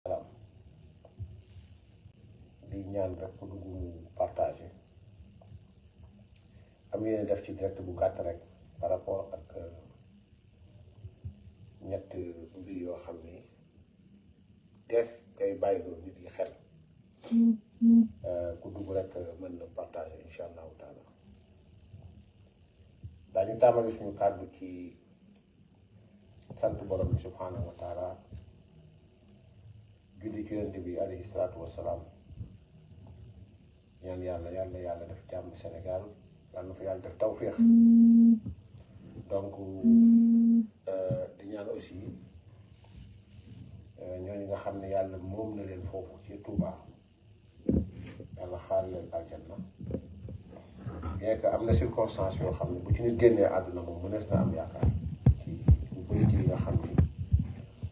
salaam di ñaan rek ku dugg mu partagé am yéen def ci direct bu gàtt rek par rapport ak ñett mbir yoo xam ni des day bàyyiloo nit yi xel ku dugg rek mën na partagé incha allahu taala daañu tàmbali suñu kàddu ci sant borom bi subhanahu wa taala julli ci yonent bi alayhi salaatu wassalaam ñaan yàlla def jàmm Sénégal yàlla na fa yàlla def tawféex donc di ñaan aussi ñooñu nga xam ne yàlla moom na leen foofu ci Touba yàlla xaar leen aljanna bien que am na circonstance yoo xam ne bu ci nit génnee àdduna moom mënees na am yaakaar ci ñu bëri ci li nga xam ni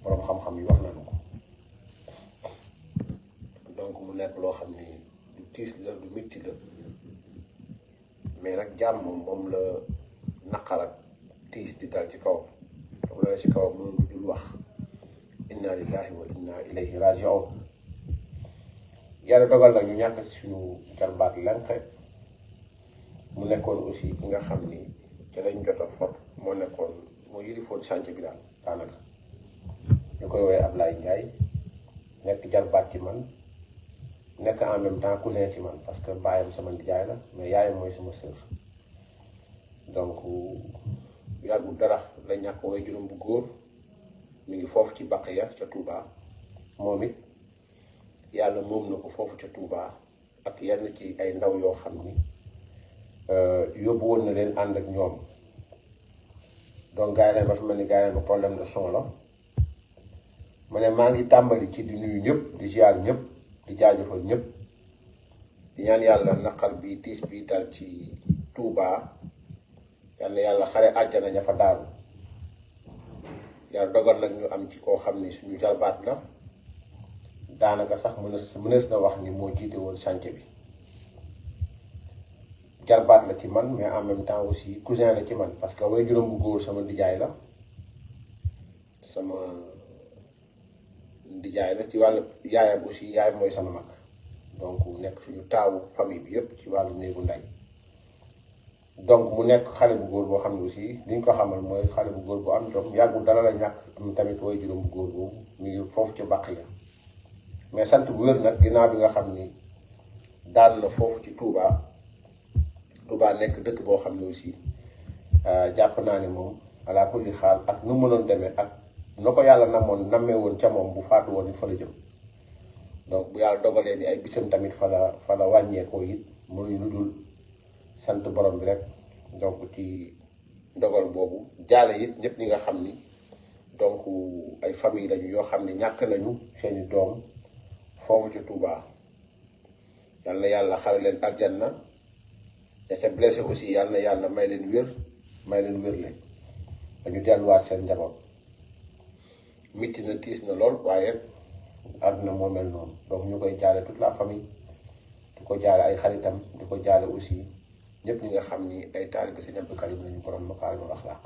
boroom xam-xam yi wax nañu ko donc mu nekk loo xam ni du tiis la du mitti la mais nag jàmm moom la naqar ak tiis di dal ci kawam donc la ci kawam mënul dul wax inna lillahi wa inna ilayhi raji'un yàlla dogal nag ñu ñàkk si suñu jarbaat lenk mu nekkoon aussi ki nga xam ni ci lañ jot a fot moo yilifoon chantier bi daal daanaka ñu koy woowee Ablaye Ndiaye nekk jarbaat ci man nekk en même temps cousin ci man parce que baayam sama ndijaay la mais yaayam mooy sama sœur donc yàggul dara la ñàkk way juróom bu góor mi ngi foofu ci Baqiya ca Touba moom it yàlla moom na ko foofu ca Touba ak yenn ci ay ndaw yoo xam ni yóbbu woon na leen ànd ak ñoom donc gars yi ba fi mel ni gars yi ba problème de son la ma ne maa ngi tàmbali ci di nuyu ñëpp di ziar ñëpp di jaajëfal ñëpp di ñaan yàlla naqar bi tiis bi dal ci Touba yàlla xare àjjana ña fa daaru yàlla dogal nag ñu am ci koo xam ni suñu jarbaat la daanaka sax mënees na wax ni moo jiite woon chantier bi jarbaat la ci man mais en même temps aussi cousin la ci man parce que way juróom bu góor sama ndijaay la ci wàllu yaayam aussi yaay mooy sama mag donc nekk suñu taawu famille bi yëpp ci wàllu néegu ndey donc mu nekk xale bu góor boo xam ne aussi liñ ko xamal mooy xale bu góor bu am jom yàggul dara la ñàkk am tamit way juróom bu góor boobu mu ngi foofu ci Baqiya mais sant bu wér nag ginnaaw bi nga xam ni daan na foofu ci Touba nekk dëkk boo xam ne aussi jàpp naa ni moom ala kulli xaal ak nu mënoon demee ak na ko yàlla nammee woon ca moom bu faatu woon it fa la jëm donc bu yàlla dogalee ni ay bisam tamit fa la wàññeekoo it mënuñ lu dul sant borom bi rek donc ci dogal boobu jaale it ñëpp ñi nga xam ni donc ay famille lañu yoo xam ne ñàkk nañu seeni doom foofu ci Touba yal na yàlla xare leen aljanna ña ca blessé aussi yal na yàlla may leen wér leen dañu delluwaat seen njaboot mitti na tiis na lool waaye àdduna moo mel noonu donc ñu koy jaale toute la famille di ko jaale ay xaritam di ko jaale aussi ñëpp ñi nga xam ni ay taalibe Sëñ Abdou Karim lañu borom makaarimul axlaaq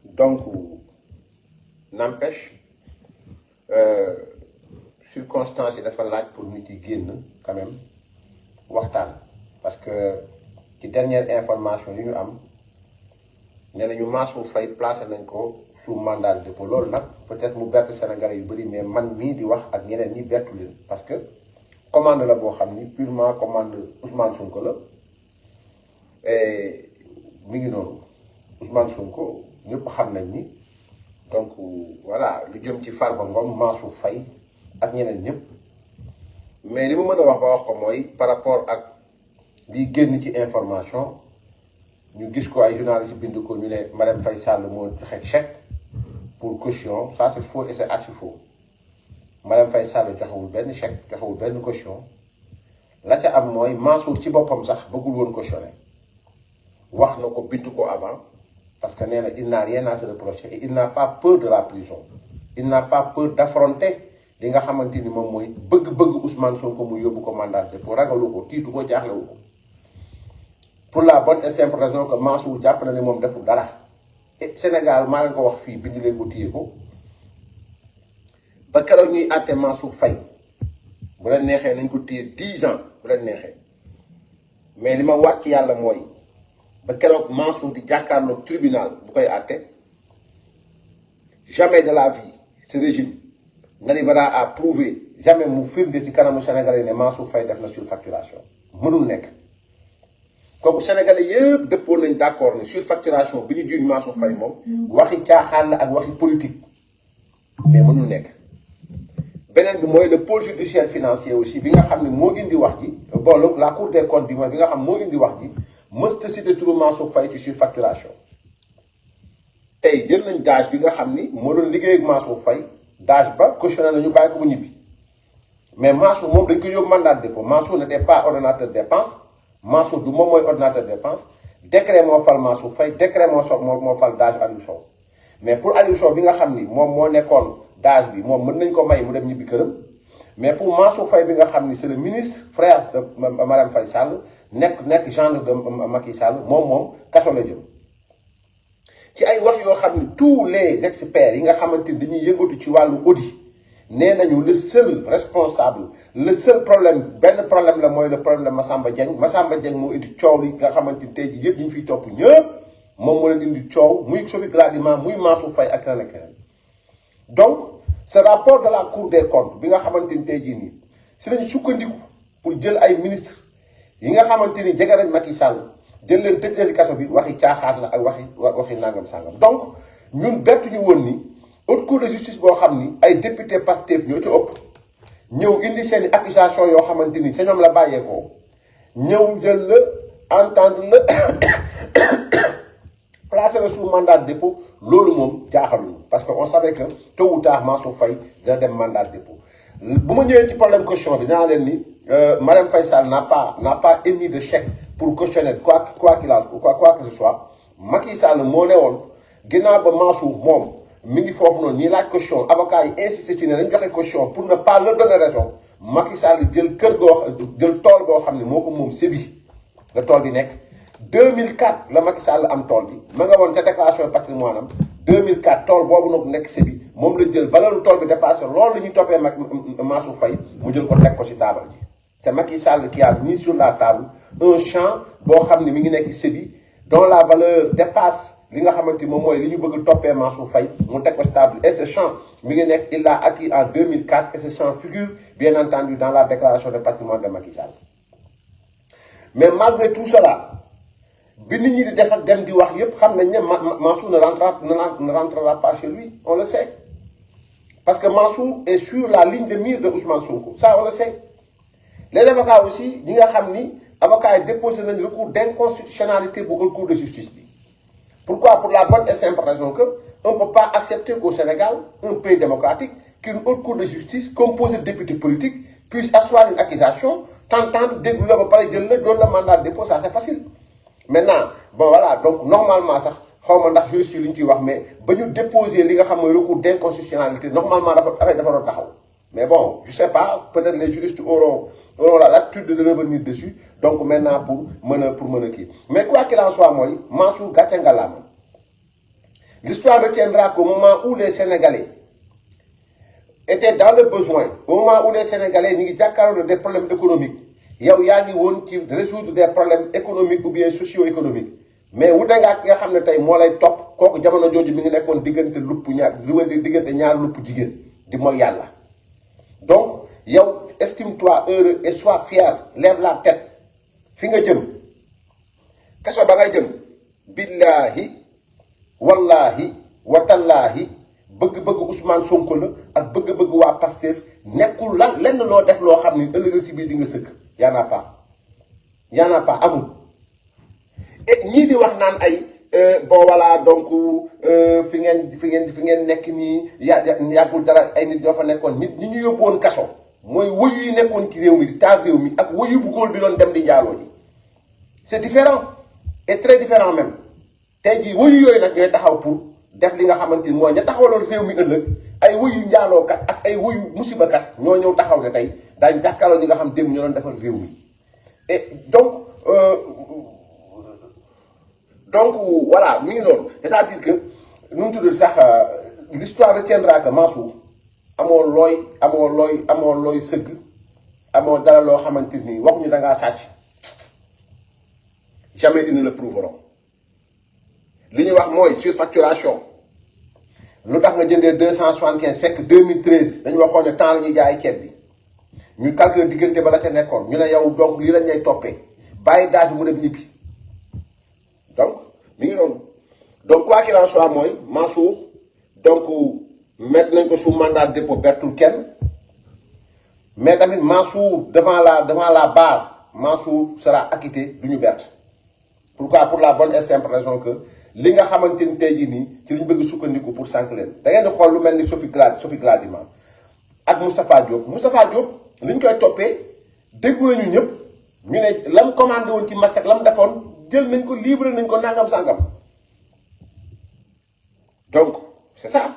donc n'empêche circonstances yi dafa laaj pour nit yi génn quand même waxtaan parce que ci dernière information yu ñu am nee nañu Mansour Faye placé nañ ko sous mandat de dépôt loolu nag peut-être mu bett Sénégalais yu bëri mais man mii di wax ak ñeneen ñi bettu leen parce que commande la boo xam ni purement commande Ousmane Sonko la et mi ngi noonu Ousmane Sonko ñëpp xam nañ ni donc voilà lu jëm ci Farba Ngom Mansour Faye ak ñeneen ñëpp mais li ma mën a wax ba wax ko mooy par rapport ak liy génn ci information ñu gis ko ay journalistes bind ko ñu ne Marème Faye Sall moo joxe chèque pour caution ça c'est faux et c'est archi faux Marème Faye Sall joxewul benn chèque joxewul benn caution la ca am mooy Mansour ci boppam sax bëggul woon cautionner wax na ko bind ko avant parce que nee na il n'a rien à se reprocher et il n'a pas peur de la prison il n'a pas peur d'affronter li nga xamante ni moom mooy bëgg-bëgg Ousmane Sonko mu yóbbu ko mandat de dépôt ragalu ko tiitu ko jaaxlewu ko pour la bonne et simple raison que Mansour jàpp na ne moom deful dara et Sénégal maa leen ko wax fii bind leen ko téye ko ba keroog ñuy àtte Mansour Faye bu leen neexee nañ ko téye 10 ans bu leen neexee mais li ma waat ci yàlla mooy ba keroog Mansour di jàkkaarloog tribunal bu koy àtte jamais de la vie ce régime n'arrivera à prouver jamais mu firnde ci kanamu Sénégalais ne Mansour Faye def na surfacturation mënul nekk kooku Sénégalais yëpp dëppoo nañ d'accord ne surfacturation bi ñu juñ Mansour Faye moom waxi caaxaan la ak waxi politique mais mënul nekk. beneen bi mooy le pôle judiciaire financier aussi bi nga xam ne moo indi wax ji bon la cour des comptes bi mooy bi nga xam moo indi wax ji mësta cité turu Mansour Faye ci surfacturation tey jël nañ DAGE bi nga xam ni moo doon liggéey ak Mansour Faye DAGE ba cautionné nañu bàyyi ko mu ñibbi mais Mansour moom dañ ko yóbbu mandat de dépôt Mansour n'était pas ordonnateur de dépense Mansour du moom mooy ordonnateur de dépense décret moo fal Mansour Faye décret moo fal DAGE Aliou Sow mais pour Aliou Sow bi nga xam ni moom moo nekkoon DAGE bi moom mën nañ ko may mu dem ñibbi këram mais pour Mansour Faye bi nga xam ni c'est le ministre frère de Marème Faye Sall nekk gendre de Macky Sall moom kaso la jëm ci ay wax yoo xam ni tous les experts yi nga xamante ni dañuy yëngatu ci wàllu audit nee nañu le seul responsable le seul problème benn problème la mooy le problème de Massamba Dieng moo indi coow li nga xamante ni tey jii yëpp ñu ngi fiy topp ñëpp moom moo leen indi coow muy Sophie Gladima muy Mansour Faye ak keneen ak keneen donc ce rapport de la cour des comptes bi nga xamante ni tey jii nii si lañ sukkandiku pour jël ay ministre yi nga xamante ni jege nañ Macky Sall jël leen tëj leen ci kaso bi waxi caaxaat la ak waxi nangam sangam donc ñun bettuñu woon ni haute cour de justice boo xam ni ay député Pastef ñoo ci ëpp ñëw indi seen i accusation yoo xamante ni sa ñoom la bàyyeekoo ñëw jël la entendre la placer la sous mandat de dépôt loolu moom jaaxaluñu parce que on savait que tôt ou tard Mansour Faye dina dem mandat de dépôt bu ma ñëwee ci problème caution bi naa leen ni Marème Faye Sall n'a pas émis de chèque pour cautionner quoi que ce soit Macky Sall moo ne woon ginnaaw ba Mansour moom mi ngi foofu noonu ñi laaj caution avocat yi insisté ci ne dañ joxe caution pour ne pas leur donner raison Macky Sall jël jël tool boo xam ne moo ko moom sébi la tool bi nekk 2004 la Macky Sall am tool bi ma nga woon ca déclaration de patrimoine am 2004 tool boobu nag nekk sébi moom la jël valeur tool bi dépassé loolu la ñuy toppee Mansour Faye mu jël ko teg ko ci table ji c'est Macky Sall qui a mis sur la table un champ boo xam ne mi ngi nekk sébi dont la valeur dépasse li nga xamante moom mooy li ñu bëgg toppee Mansour Faye mu teg ko ci table et ce champ mi ngi nekk il l'a acquis en 2004 et ce champ figure bien entendu dans la déclaration de patrimoine de Macky Sall mais malgré tout cela bi nit ñi di def ak dem di wax yépp xam nañ ne Mansour ne rentrera pas chez lui on le sait parce que Mansour est sur la ligne de mire de Ousmane Sonko ça on le sait les avocats aussi ñi nga xam ni avocats yi déposé nañ recours d'inconstitutionnalité bu haute cour de justice bi pourquoi? Pour la bonne et simple raison que on ne peut pas accepter qu'au Sénégal, un pays démocratique, qu'une haute cour de justice composée de députés politiques puisse asseoir une accusation, t'entendre dégoûter le mandat de dépôt, ça c'est facile. Maintenant, bon voilà, donc normalement, ça, ndax juriste yi li ñu ciy wax mais ba ñu déposer li nga xam mooy recours d'inconstitutionnalité normalement dafa doon taxaw mais bon je sais pas peut-être les juristes auront l'habitude de revenir dessus donc maintenant pour mën a kii mais quoi qu'il en soit mooy Mansour gàcce ngalaama l'histoire retiendra qu'au moment où les Sénégalais étaient dans le besoin au moment où les Sénégalais ñu ngi jàkkaarloo des problèmes économiques yow yaa ngi woon ci résoudre des problèmes économiques ou bien socio-économiques mais wuute nga ak nga xam ne tey moo lay topp kooku jamono jooju mi ngi nekkoon diggante diggante ñaar lupp jigéen di mooy yàlla donc yow estime-toi heureux et sois fier lève la tête fi nga jëm kaso ba ngay jëm billahi wallahi watallaahi bëgg-bëgg Ousmane Sonko la ak bëgg-bëgg waa Pastef nekkul lenn loo def loo xam ni ëllëg si biir di nga sëkk y'en a pas amul et ñii di wax naan ay bon voilà donc fi ngeen nekk nii yàggul dara ay nit ñoo fa nekkoon nit ñi ñu yóbbu woon kaso mooy wëyu yi nekkoon ci réew mi di taal réew mi ak wëyu bu góor bi doon dem di njaaloo ji c'est différent et très différent même tey jii wëyu yooyu nag ñooy taxaw pour def li nga xamante ni mooy ña taxawaloon réew mi ëllëg ay wëyu njaalookat ak ay wëyu musibakat ñoo ñëw taxaw ne tey daañ jàkkaarloo ñi nga xam démb ñoo doon defar réew mi et donc voilà mi ngi noonu c'est-à-dire que nu mu tudd sax l'histoire retiendra que Mansour amoo looy sëgg amoo dara loo xamante ni waxuñu da ngaa sàcc jamais ils ne le prouveront li ñuy wax mooy surfacturation lu tax nga jëndee 275 fekk 2013 dañu waxoon ne temps la ñuy jaay ceeb bi ñu calculer diggante ba la ca nekkoon ñu ne yow donc yi lañ lay toppee bàyyi daaj bi mu dem ñibbi donc mi ngi noonu donc quoi qu'il en soit mooy Mansour donc mettre nañ ko sous mandat de dépôt bertul kenn mais tamit Mansour devant la barre Mansour sera acquitté du ñu bert. Pourquoi? Pour la bonne et simple raison que li nga xamante ni tey jii nii ci liñ bëgg sukkandiku pour sànq leen da ngeen di xool lu mel ni Sophie Gladima ak Moustapha Diop li ñu koy toppee déglu nañu ñëpp ñu ne lam commandé woon ci Masek lam defoon jël nañ ko livré nañ ko nangam sangam donc c'est ça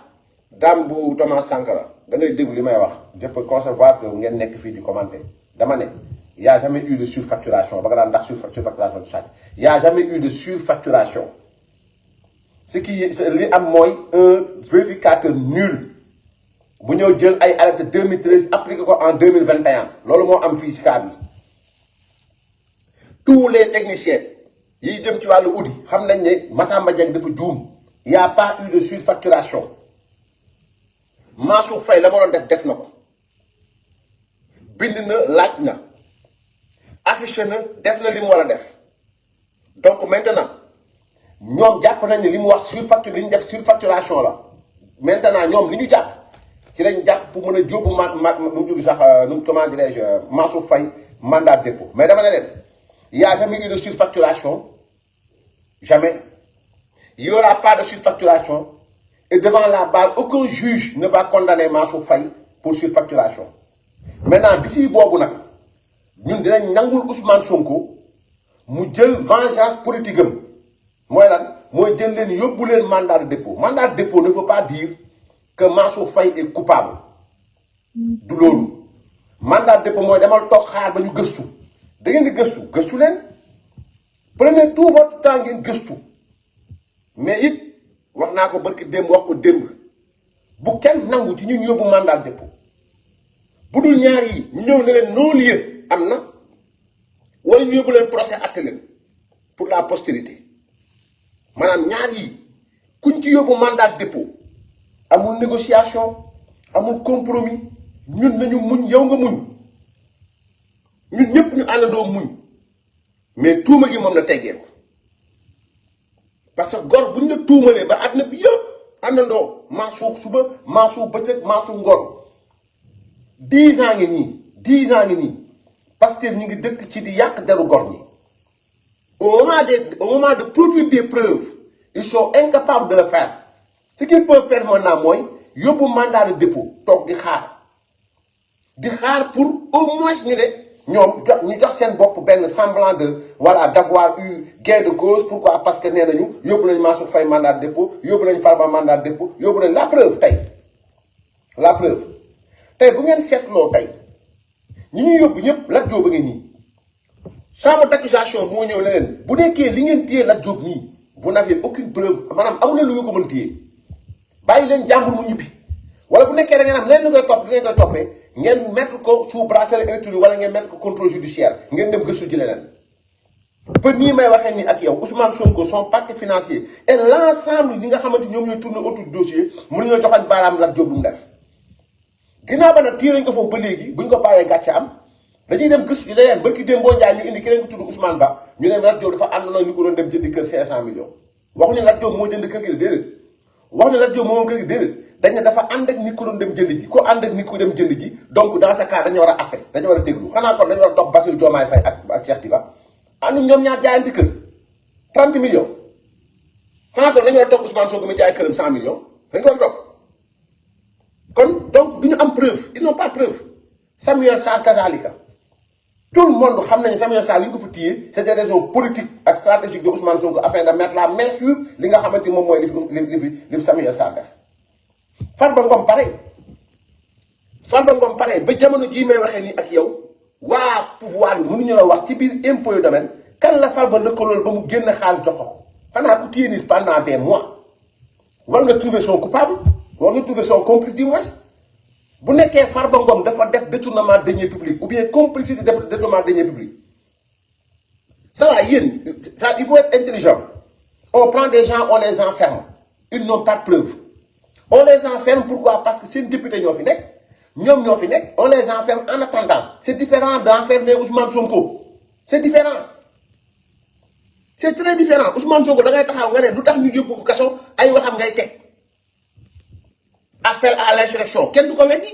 dame bu Thomas Sankara da ngay déglu li may wax je peux concevoir que ngeen nekk fii di commenter dama ne y a jamais eu de surfacturation ba nga daan ndax surfacturation du sàcc y a jamais eu de surfacturation ce qui li am mooy un vérificateur nul bu ñëw jël ay arrêté 2013 appliqué ko en 2021 loolu moo am fii ci cas bi tous les techniciens yiy jëm ci wàllu audit xam nañ ne Massamba Dieng dafa juum y a pas eu de surfacturation Mansour Faye la ma doon def na ko bind na laaj na affiché na def na li mu war a def donc maintenant ñoom jàpp nañ ne li mu wax li ñu def surfacturation la maintenant ñoom li ñu jàpp ci lañ jàpp pour mën a jóobu nu mu tudd sax comment dirais-je Mansour Faye mandat de dépôt mais dama ne leen y a jamais eu de surfacturation jamais il y aura pas de surfacturation et devant la barre aucun juge ne va condamner Mansour Faye pour surfacturation maintenant d'ici boobu nag ñun dinañ nangul Ousmane Sonko mu jël vengeance politique am mooy lan mooy jël leen yóbbu leen mandat de dépôt ne veut pas dire que Mansour Faye est coupable du loolu mandat de dépôt mooy demal toog xaar ba ñu gëstu da ngeen di gëstu leen prenez tout votre temps ngeen gëstu mais it wax naa ko barki démb wax ko démb bu kenn nangu ci ñun yóbbu mandat de dépôt bu dul ñaar yi ñu ñëw ne leen non-lieu am na wala ñu yóbbu leen procès àtte leen pour la postérité maanaam ñaar yi kuñ ci yóbbu mandat de dépôt amul négociation amul compromis ñun nañu muñ yow nga muñ ñun ñëpp ñu àndandoo muñ mais tuuma gi moom la teggee ko parce que gor buñ la tuumalee ba àdduna bi yëpp àndandoo Mansour suba Mansour bëccëg Mansour ngoon 10 ans ngi nii Pastef ñu ngi dëkk ci di yàq deru gor ñi au moment de produire des preuves ils sont incapables de le faire ce qu'ils peuvent faire maintenant mooy yóbbu mandat de dépôt toog di xaar pour au moins ñu ne ñoom ñu jox seen bopp benn semblant de voilà d'avoir eu gain de cause. Pourquoi? Parce que nee nañu yóbbu nañ Mansour Faye mandat de dépôt yóbbu nañ Farba mandat de dépôt yóbbu nañ la preuve tey bu ngeen seetloo tey ñi ñuy yóbbu ñëpp Lat Diop a ngi nii chambre d'accusation moo ñëw ne leen bu nekkee li ngeen téye Lat Diop nii vous n'avez aucune preuve maanaam amu leen lu ngeen ko mën téye bàyyi leen jàmbur mu ñibbi wala bu nekkee da ngeen am leen lu ngay topp li ngeen koy toppee ngeen mettre ko sous bracelet électronique wala ngeen mettre ko contrôle judiciaire ngeen dem gëstu ji leneen ba nii may waxee nii ak yow Ousmane Sonko son parti financier et l'ensemble li nga xamante ñoom ñooy tourner autour du dossier mënuñoo joxañ baaraam Lat Diop lu mu def ginnaaw ba nag téye nañ ko foofu ba léegi buñ ko bàyyee gàcce am dañuy dem gëstu ji leneen barki démb boo njaay ñu indi keneen ko tudd Ousmane Ba ñu ne Lat Diop dafa ànd na ñu ko doon dem jëndi kër 500 millions waxuñu Lat Diop moo jënd kër gi de déedéet waxuñu Lat Diop moo kër gi déedéet dañ ne dafa ànd ak nit ko doon dem jënd ji ko ànd ak nit ko dem jënd ji donc dans ce cas dañu war a atte dañu war a déglu xanaa kon dañu war a topp Bassirou Diomaye Faye ak Cheikh Diba ànd ñoom ñaar jaayante kër 30 millions xanaa kon dañu war a topp Ousmane Sonko mi jaay këram 100 millions dañu ko war a topp kon donc du ñu am preuve ils n'ont pas de preuve Samuel Sarr kazalika tout le monde xam nañ Samuel Sarr li ñu ko fa téye c'est des raisons politiques ak stratégiques de Ousmane Sonko afin de mettre la main sur li nga xamante moom mooy li Samuel Sarr def. Farba Ngom pare ba jamono jii may waxee nii ak yow waa pouvoir bi mënuñu la wax ci biir impôt domaine kan la Farba lëkkalool ba mu génn xaalis jox ko xanaa ku téye nit pendant des mois war nga trouver son coupable war nga trouver son complice du moins bu nekkee Farba Ngom dafa def détournement de deniers publics ou bien complicité de détournement de deniers publics ça va yéen ça il faut être intelligent. On prend des gens, on les enferme. Ils n'ont pas de preuves. On les enferme pourquoi? Parce que c'est une députée ñoo fi nekk ñoom ñoo fi nekk on les enferme en attendant. C'est différent d'enfermer Ousmane Sonko. C'est différent. C'est très différent. Ousmane Sonko da ngay taxaw nga ne lu tax ñu yóbbu ko kaso ay waxam ngay teg. Appel à l'insurrection kenn du ko weddi.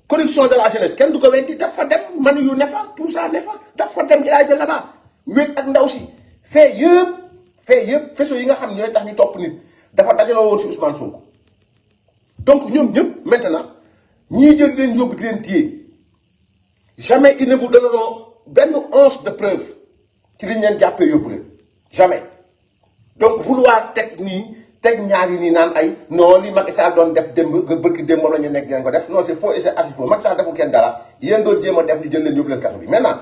Corruption de la jeunesse kenn du ko weddi dafa dem man yu ne fa tout ça ne fa dafa dem il a été là-bas wéet ak ndaw si. fait yëpp faisceau yi nga xam ne ñooy tax ñu topp nit dafa dajaloo woon si Ousmane Sonko donc ñoom ñëpp maintenant ñii jël leen yóbbu di leen téye jamais ils ne vous donneront benn once de preuve ci liñ leen jàppee yóbbu leen jamais donc vouloir teg ñaar yi nii naan ay non li Macky Sall doon def démb bërki démb moom la ñu nekk dinañ ko def non c'est faux et c'est archi faux Macky Sall deful kenn dara yéen doon jéem a def ñu jël leen yóbbu leen kaso bi maintenant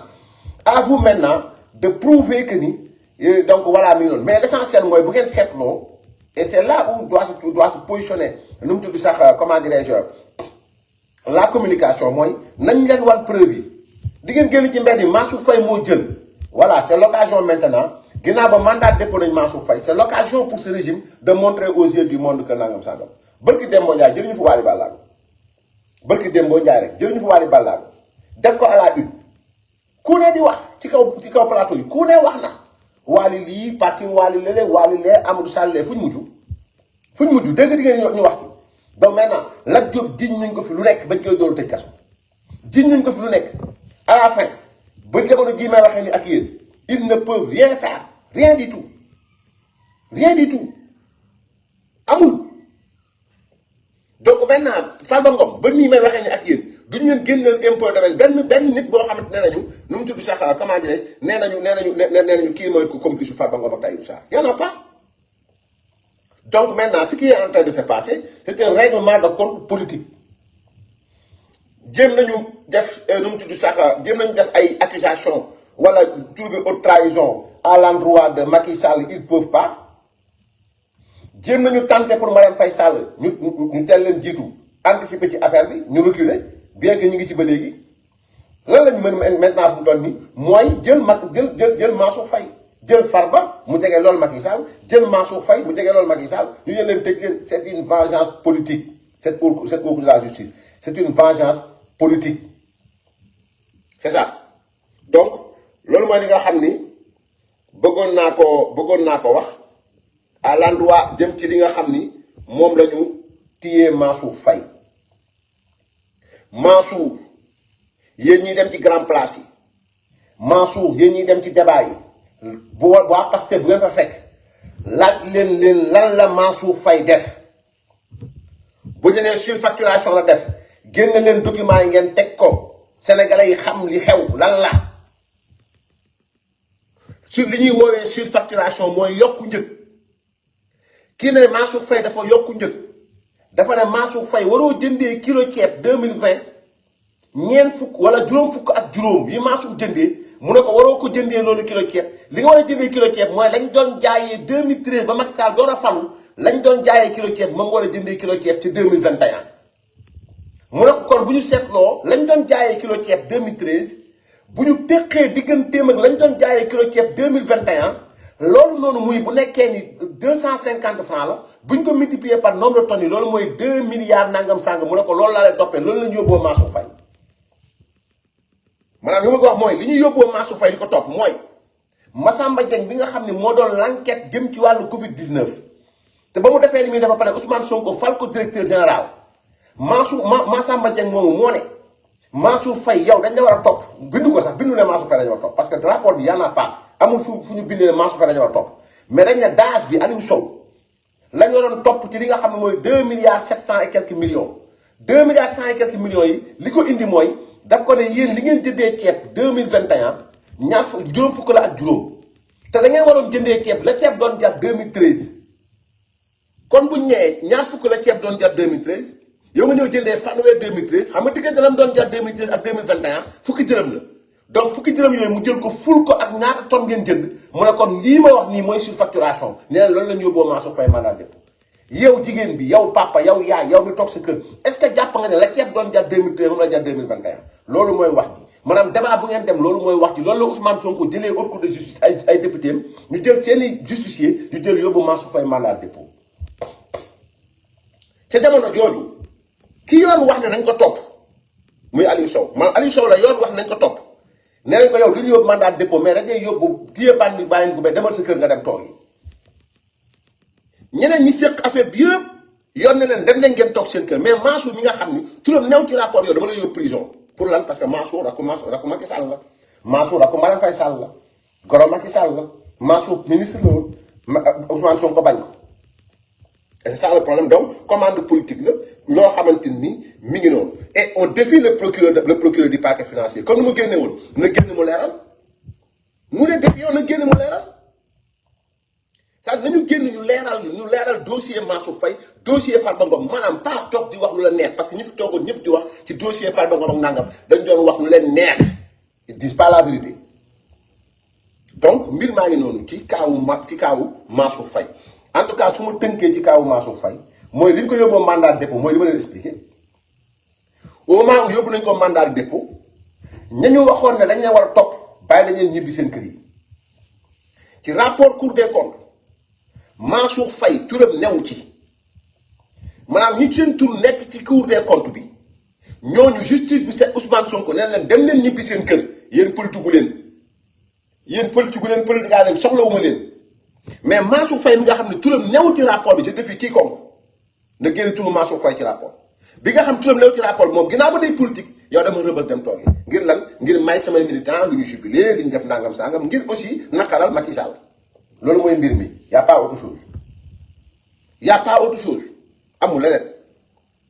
à vous maintenant de prouver que ni. Et donc voilà mi noonu mais l'essentiel mooy bu ngeen seetloo et c'est là où doit se positionner nu mu tudd sax comment dirais-je la communication mooy nañ leen wan preuve yi di ngeen génn ci mbedd yi Mansour Faye moo jël voilà c'est l'occasion maintenant ginnaaw ba mandat de dépôt nañ Mansour Faye c'est l'occasion pour ce régime de montrer aux yeux du monde que nangam sangam bërki Dembo Ndiaye jëluñu fa Waly Ballago bërki Dembo Ndiaye rek jëluñu fa Waly Ballago def ko à la une ku ne di wax ci kaw plateau yi ku ne wax na Waly lii parti Waly lële Waly lee Amadou Sall lee fu ñu mujj dégg ngeen ñu wax ci donc maintenant Lat Diop jiñ nañ ko fi lu nekk bañ koy doon tëj kaso jiñ nañ ko fi lu nekk à la fin ba jamono jii may waxee ni ak yéen ils ne peuvent rien faire rien du tout amul donc maintenant Farba Ngom ba nii may waxee ni ak yéen duñ leen génneel impôt domaine benn nit boo xamante ne nañu nu mu tudd sax comment dirais nee nañu kii mooy complice Farba Ngom ak Tahirou Sarr y en a pas donc maintenant ce qui est en train de se passer c'est un règlement de compte politique jéem nañu def nu mu tudd sax jéem nañu def ay accusations wala trouver haute trahison à l'endroit de Macky Sall ils peuvent pas jéem nañu tenter pour Marième Faye Sall ñu teel leen jiitu anticiper ci affaire bi ñu reculer bien que ñu ngi ci ba léegi lan lañ mën maintenant fu mu toll nii mooy jël Mansour Faye jël Farba mu jege loolu Macky Sall jël Mansour Faye mu jege loolu Macky Sall ñu jël leen tëj leen c'est une vengeance politique cette cour de la justice c'est une vengeance politique c'est ça donc loolu mooy li nga xam ni bëggoon naa ko wax à l'endroit jëm ci li nga xam ni moom la ñu téye Mansour Faye Mansour yéen ñi dem ci grand place yi Mansour yéen ñi dem ci débat yi bu waa Pastef bu ngeen fa fekk laaj leen lan la Mansour Faye def bu ñu nee surfacturation la def génn leen documents yi ngeen teg ko sénégalais yi xam li xew lan la sur li ñuy woowee surfacturation mooy yokku njëg kii ne Mansour Faye dafa yokku njëg dafa ne Mansour Faye waroo jëndee kilo ceeb 2020 ñeent fukk wala juróom fukk ak juróom yi Mansour jëndee mu ne ko waroo ko jëndee loolu kilo ceeb li nga war a jëndee kilo ceeb mooy lañ doon jaayee 2013 ba Macky Sall door a falu lañ doon jaayee kilo ceeb moom nga war a jëndee kilo ceeb ci 2021 mu ne ko kon bu ñu seetloo lañ doon jaayee kilo ceeb 2013 bu ñu teqee digganteem ak lañ doon jaayee kilo ceeb 2021 loolu noonu muy bu nekkee ni 250 francs la bu ñu ko multiplier par nombre de tonnes yi loolu mooy 2 milliards nangam sàng mu ne ko loolu laa lay toppee loolu la ñu yóbboo Mansour Faye maanaam li ma ko wax mooy li ñu yóbboo Mansour Faye li ko topp mooy Massamba Dieng bi nga xam ne moo doon l'enquête jëm ci wàllu Covid 19 te ba mu defee li muy dafa pare Ousmane Sonko fal ko directeur général Massamba Dieng moomu moo ne Mansour Faye yow dañ la war a topp bindu ko sax bindu ne Mansour Faye dañu war a topp parce que rapport bi y en a pas amul fu ñu bindee ne Mansour Faye dañu war a topp mais dañ ne daaj bi Aliou Sow lañ waroon topp ci li nga xam ne mooy 2 milliards 700 et quelques millions 2 milliards 100 et quelques millions yi li ko indi mooy daf ko ne yéen li ngeen jëndee ceeb 2021 juróom fukk la ak juróom te da ngeen waroon jëndee ceeb la ceeb doon jar 2013 kon buñ ñëwee ñaar fukk la ceeb doon jar 2013 yow nga ñëw jëndee fanweer 2013 xam nga diggante la mu doon jar 2013 ak 2021 fukki dërëm la donc fukki dërëm yooyu mu jël ko ful ko ak ñaata tonne ngeen jënd mu ne kon lii ma wax nii mooy surfacturation nee na loolu la ñu yóbboo Mansour Faye mandat dépôt yow jigéen bi yow papa yow yaay yow mi toog sa kër est-ce que jàpp nga ne la ceeb doon jar 2013 moom la jar 2021 loolu mooy wax ji maanaam débat bu ngeen dem loolu mooy wax ji loolu la Ousmane Sonko jëlee haute cour de justice ay député am ñu jël seeni justicier ñu jël yóbbu Mansour Faye mandat de dépôt ca jamono jooju ki yoon wax ne nañ ko topp muy Aliou Sow man Aliou Sow la yoon wax nañ ko topp nee nañ ko yow du ñu yóbbu mandat de dépôt mais dañuy yóbbu téye bànn bi bàyyi ko ba demal sa kër nga dem toog yi ñeneen ñi séq affaire bi yëpp yoon ne leen dem leen ngeen toog seen kër mais Mansour mi nga xam ni turam new ci rapport yow dama lay yóbbu prison pour lan parce que Mansour rakku Macky Sall la Mansour rakku Marème Faye Sall la goro Macky Sall la Mansour ministre la woon Ousmane Sonko bañ ko et c'est ça le problème donc commande politique la loo xamante ni mi ngi noonu et on défie le procureur du parquet financier comme ni mu génne woon na génn mu leeral mu ne défi yoon na génn mu leeral c'est-à-dire nañu génn ñu leeral dossier Mansour Faye dossier Farba Ngom maanaam pas toog di wax lu la neex parce que ñi fi toogoon ñëpp di wax ci dossier Farba Ngom ak nangam dañ doon wax lu leen neex ils disent pas la vérité donc mbir maa ngi noonu ci kaawu Mansour Faye en tout cas su ma tënkee ci kaawu Mansour Faye mooy li ñu ko yóbboo mandat de dépôt mooy li ma leen expliqué au moment où yóbbu nañ ko mandat de dépôt ñañu waxoon ne dañ leen war a topp bàyyi dañ leen ñibbi seen kër yi ci rapport Cour des comptes Mansour Faye turam new ci maanaam ñi seen tur nekk ci Cour des comptes bi ñooñu justice bi c'est Ousmane Sonko nee leen dem leen ñibbi seen kër yéen politique gu leen politique soxlawuma leen mais Mansour Faye mi nga xam ne turam new ci rapport bi ci defi quiconque na génn turu Mansour Faye ci rapport bi nga xam turam new ci rapport bi moom ginnaaw ba day politique yow dama rëbës dem toog ngir lan ngir may samay militant lu ñu jubilé li ñu def nangam sangam ngir aussi naqaral Macky Sall loolu mooy mbir mi y a pas autre chose amul leneen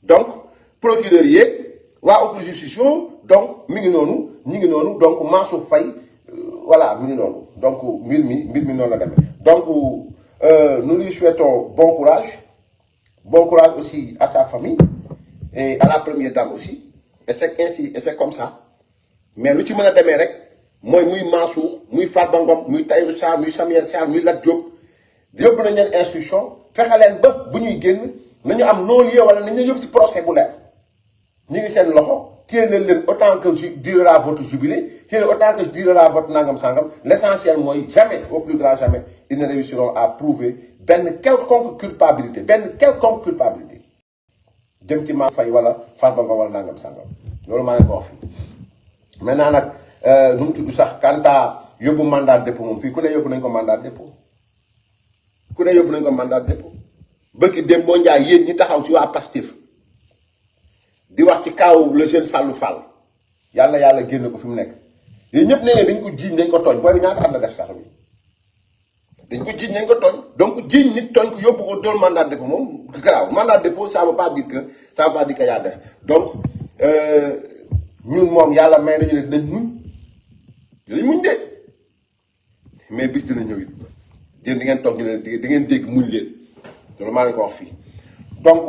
donc procureur yeeg waa opposition donc mi ngi noonu ñi ngi noonu donc Mansour Faye voilà mi ngi noonu donc mbir mi noonu la demee donc nous lui souhaitons bon courage aussi à sa famille et à la première dame aussi et c'est ainsi et c'est comme ça mais lu ci mën a demee rek mooy muy Mansour muy Farba Ngom muy Tahirou Sarr muy Samuel Sarr muy Lat Diop yóbbu nañ leen instruction fexe leen ba bu ñuy génn nañu am non-lieu wala nañu yóbbu ci procès bu leer ñu ngi seen loxo téye leen autant que durera votre jubilé téye autant que durera votre nangam sangam l'essentiel mooy jamais au plus grand jamais ils ne réussiront à prouver benn quelconque culpabilité jëm ci Mansour Faye wala Farba Ngom wala nangam sangam loolu maa ngi ko wax fii maintenant nag nu mu tudd sax kanta yóbbu mandat de dépôt moom fii ku ne yóbbu nañ ko mandat de dépôt bëgg dem boo njaay yéen ñi taxaw ci waa Pastef di wax ci kaaw le jeune Fallou Fall yàlla génn ko fi mu nekk yéen ñëpp nee dañ ko jiiñ dañ ko tooñ booy bi ñaata at la def kaso bi dañ ko jiiñ dañ ko tooñ donc jiiñ nit tooñ ko yóbbu ko doon mandat de dépôt moom garaaw mandat de dépôt ça veut pas dire que yaa def donc ñun moom yàlla may nañu ne dinañ muñ de mais bis dina ñëw it yéen di ngeen toog ñu leen di ngeen dégg muñ leen loolu maa ngi ko wax fii donc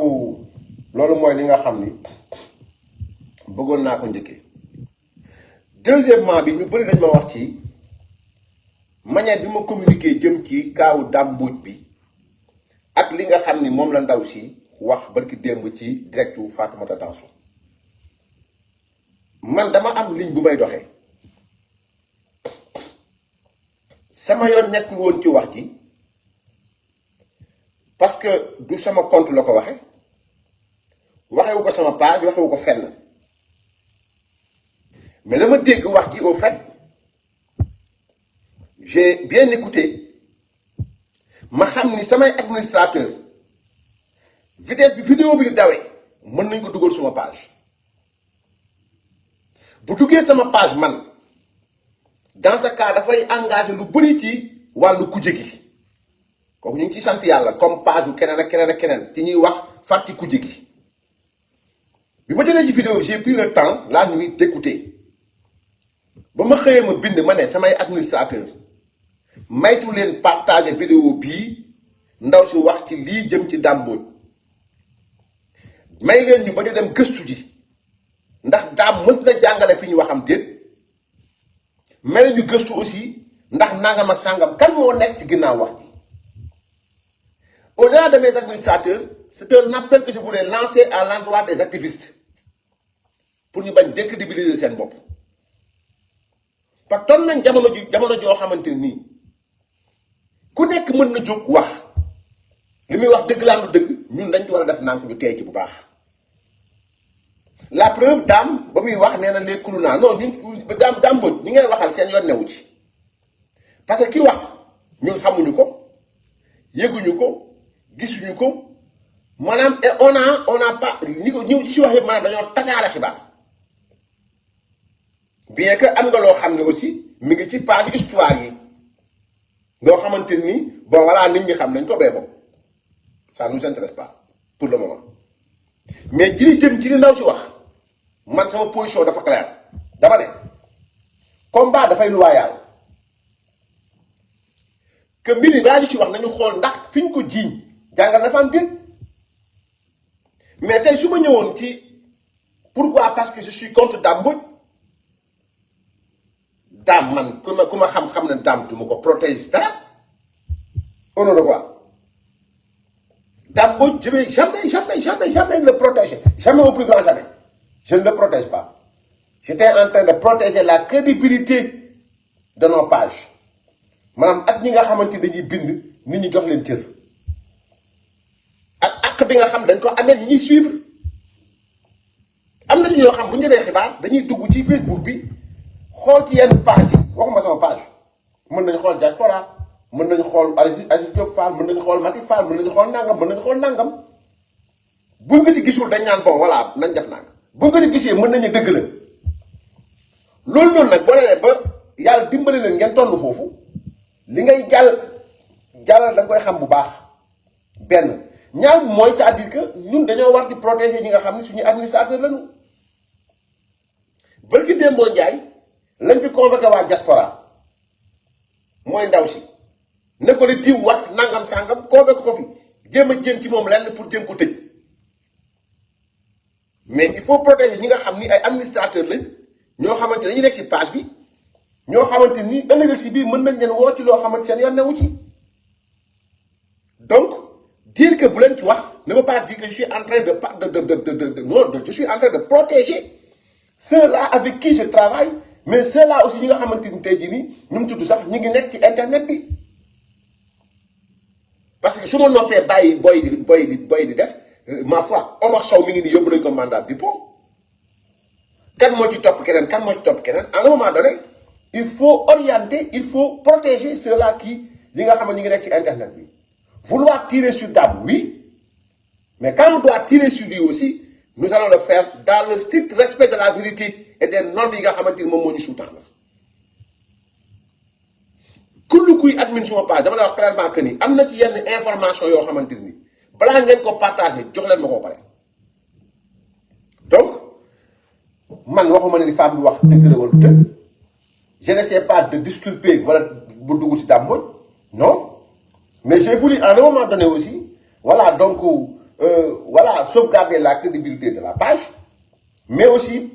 loolu mooy li nga xam ni bëggoon naa ko njëkkee deuxièmement bi ñu bëri dañ ma wax ci manière bi ma communiqué jëm ci kaawu Dame Mbodj bi ak li nga xam ni moom la ndaw si wax barki démb ci directu Fatoumata Danso man dama am ligne bu may doxee sama yoon nekk woon ci wax ji parce que du sama compte la ko waxewu ko sama page waxewu ko fenn mais dama dégg wax ji au fait j'ai bien écouté ma xam ni samay administrateur vitesse bi vidéo bi di dawee mën nañ ko dugal suma page bu duggee sama page man dans ce cas dafay engagé lu bëri ci wàllu kuje gi kooku ñu ngi ciy sant yàlla comme page bu keneen ak keneen ci ñuy wax far ci kuje gi bi ma jëlee ci vidéo bi j'ai pris le temps la nuit d'écouter ba ma xëyee ma bind ma ne samay administrateur maytu leen partager vidéo bii ndaw si wax ci lii jëm ci Dame Mbodj may leen ñu ba ñu dem gëstu ji ndax Dame mës na jàngale fi ñu waxam déet may leen ñu gëstu aussi ndax nangam ak sàngam kan moo nekk ci ginnaaw wax ji Au-delà de mes administrateurs, c'est un appel que je voulais lancer à l'endroit des activistes pour ñu bañ décrédibiliser seen bopp parce que toll nañ jamono joo xamante nii ku nekk mën na jóg wax li muy wax dëgg laa lu dëgg ñun dañ ci war a def nànk ñu tey ci bu baax. La preuve daam ba muy wax nee na les kuluna non ñun daam Mbodj ñi ngay waxal seen yoon newu ci parce que ki wax ñun xamuñu ko yëguñu ko gisuñu ko maanaam et on a pas ñi ko ñëw ci wax yëpp maanaam dañoo tasaare xibaar bien que am nga loo xam ne aussi mi ngi ci page histoire yi loo xamante ni bon voilà nit ñi xam nañ ko bee bopp ça nous intéresse pas pour le moment mais ji jëm ci li ndaw si wax man sama position dafa claire dama ne combat dafay loyal que mbir yi balaa ñu ci wax nañu xool ndax fi ñu ko jiiñ jàngal dafa am déet mais tey su ma ñëwoon ci pourquoi parce que je suis contre Dame Mbodj Dame man ku ma xam ne Dame du ma ko protéger dara au nom de quoi Dame Mbodj je vais jamais le protéger jamais au plus grand jamais je ne le protège pas j'étais en train de protéger la crédibilité de nos pages maanaam ak ñi nga xamante dañuy bind nit ñi jox leen cër ak bi nga xam dañ ko amee ñi suivre am na si ñoo xam bu ñu jëlee xibaar dañuy dugg ci Facebook bi xool ci yenn page yi waxuma sama page mën nañu xool diaspora mën nañu xool Aziz Diop Fall mën nañu xool Mati Fall mën nañu xool nangam buñ ko ci gisul dañ naan bon voilà nañ def nangam buñ ko ci gisee mën nañu dëgg la loolu noonu nag boo demee ba yàlla dimbali leen ngeen toll foofu li ngay jàllal da nga koy xam bu baax benn ñaar mooy c'est-à-dire que ñun dañoo war di protéger ñi nga xam ne suñu administrateur lañu bërki Dembo Njaay lañ fi convoqué waa diaspora mooy ndaw si ne ko li diw wax nangam sangam convoqué ko fi jéem a jëm ci moom lenn pour jéem ko tëj mais il faut protéger ñi nga xam ni ay administrateur lañ ñoo xamante dañuy nekk ci page bi ñoo xamante ni ëllëg si biir mën nañ leen woo ci loo xamante seen yoon newu ci donc dire que bu leen ci wax ne veut pas dire que je suis en train non je suis en train de protéger ceux-là avec qui je travaille mais ceux-là aussi ñi nga xamante ni tey jii nii ñu mu tudd sax ñu ngi nekk ci internet bi parce que su ma noppee bàyyi boy di def ma foi Omar Sow mi ngi nii yóbbu nañ ko mandat dépôt kan moo ci topp keneen à un moment donné il faut orienter il faut protéger ceux-là qui yi nga xam ne ñu ngi nekk ci internet bi vouloir tirer sur Dame oui mais quand on doit tirer sur lui aussi nous allons le faire dans le strict respect de la vérité et des normes yi nga xamante ni moom moo ñu sous-tendre kullu kuy admin suma page dama la wax clairement que ni am na ci yenn information yoo xamante ni balaa ngeen ko partager jox leen ma ko pare donc man waxuma ne ni femme bi wax dëgg la wala du dëgg je n'essaie pas de disculper wala bu dugg ci Dame Mbodj non mais j'ai voulu à un moment donné aussi voilà donc voilà sauvegarder la crédibilité de la page mais aussi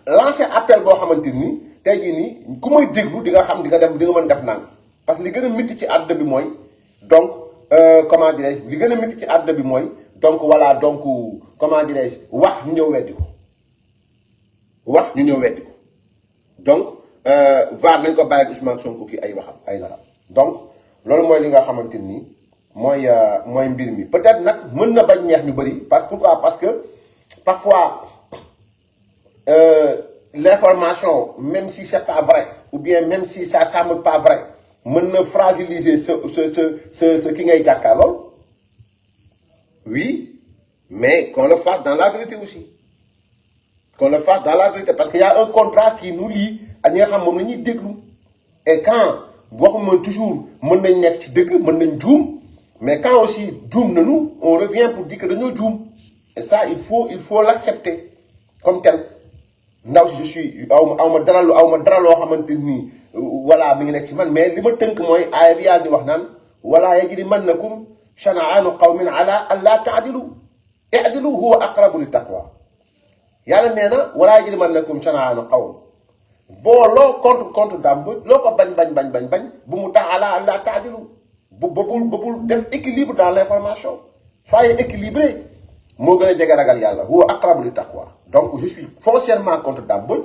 lancer appel boo xamante ni tey jii nii ku may déglu di nga xam di nga mën def nang parce que li gën a métti ci àdduna bi mooy donc comment dirais-je li gën a métti ci àdduna bi mooy donc voilà donc comment dirais-je wax ñu ñëw weddi ko donc vaar nañ ko bàyyi ak Ousmane Sonko ki ay waxam ay dara donc loolu mooy li nga xamante ni mooy mbir mi peut-être nag mën na bañ neex ñu bëri pourquoi parce que parfois l'information même si c'est pas vrai ou bien même si ça semble pas vrai mën na fragiliser ce ki ngay jàkkaarlool oui mais qu'on le fasse dans la vérité aussi parce qu'il y a un contrat qui nous lie ak ñi nga xam moom la ñuy déglu et quand waxuma toujours mën nañ nekk ci dëgg mën nañ juum mais quand aussi juum nañu on revient pour dire que dañoo juum et ça il faut l'accepter comme tel ndaw si je suis aw ma dara loo xamante ni voilà mi ngi nekk ci man mais li ma tënk mooy aaya bi yàlla di wax naan wala yajrimannakum shana'aanu qawmin ala an laa ta'dilu i'dilu huwa aqrabu lit taqwa yàlla nee na wala yajrimannakum shana'aanu qawm boo loo contre Dame Mbodj loo ko bañ bu mu tax ala an laa ta'dilu def équilibre dans l'information. Soyez équilibré. Moo gën a jege ragal yàlla huwa aqrabu li taqwa. Donc je suis foncièrement contre Dame Mbodj,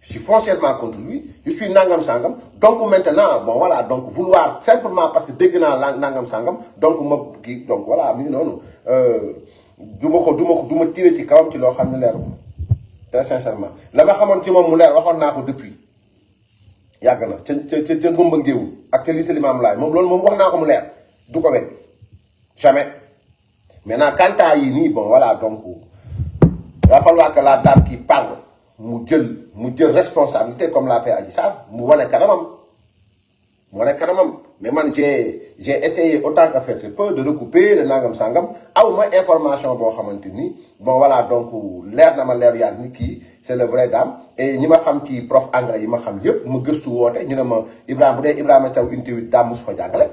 je suis foncièrement contre lui, je suis nangam sangam. Donc maintenant bon voilà, donc vouloir simplement parce que dégg naa nangam sangam donc ma kii donc voilà mi ngi noonu du ma tiré ci kawam ci loo xam ne leeruma très sincèrement la ma xamoon ci moom mu leer waxoon naa ko depuis yàgg na ca ngumba ngéewul ak ca lycée Limamou Laye moom loolu moom wax naa ko mu leer du ko weddi jamais. Maintenant quant à yi nii bon voilà donc il va falloir que la dame qui parle mu jël responsabilité comme l'a fait Adji Sarr mu wane kanamam mais man j'ai essayé autant que faire se peut de recouper de nangam sangam aw ma information boo xamante ni bon voilà donc leer na ma leer yàlla ni kii c'est le vrai Dame et ñi ma xam ci prof anglais yi ma xam yëpp ma gëstu woote ñu ne ma Ibrahima bu dee Ibrahima Thiaw unité 8 Dame mosu fa jàngale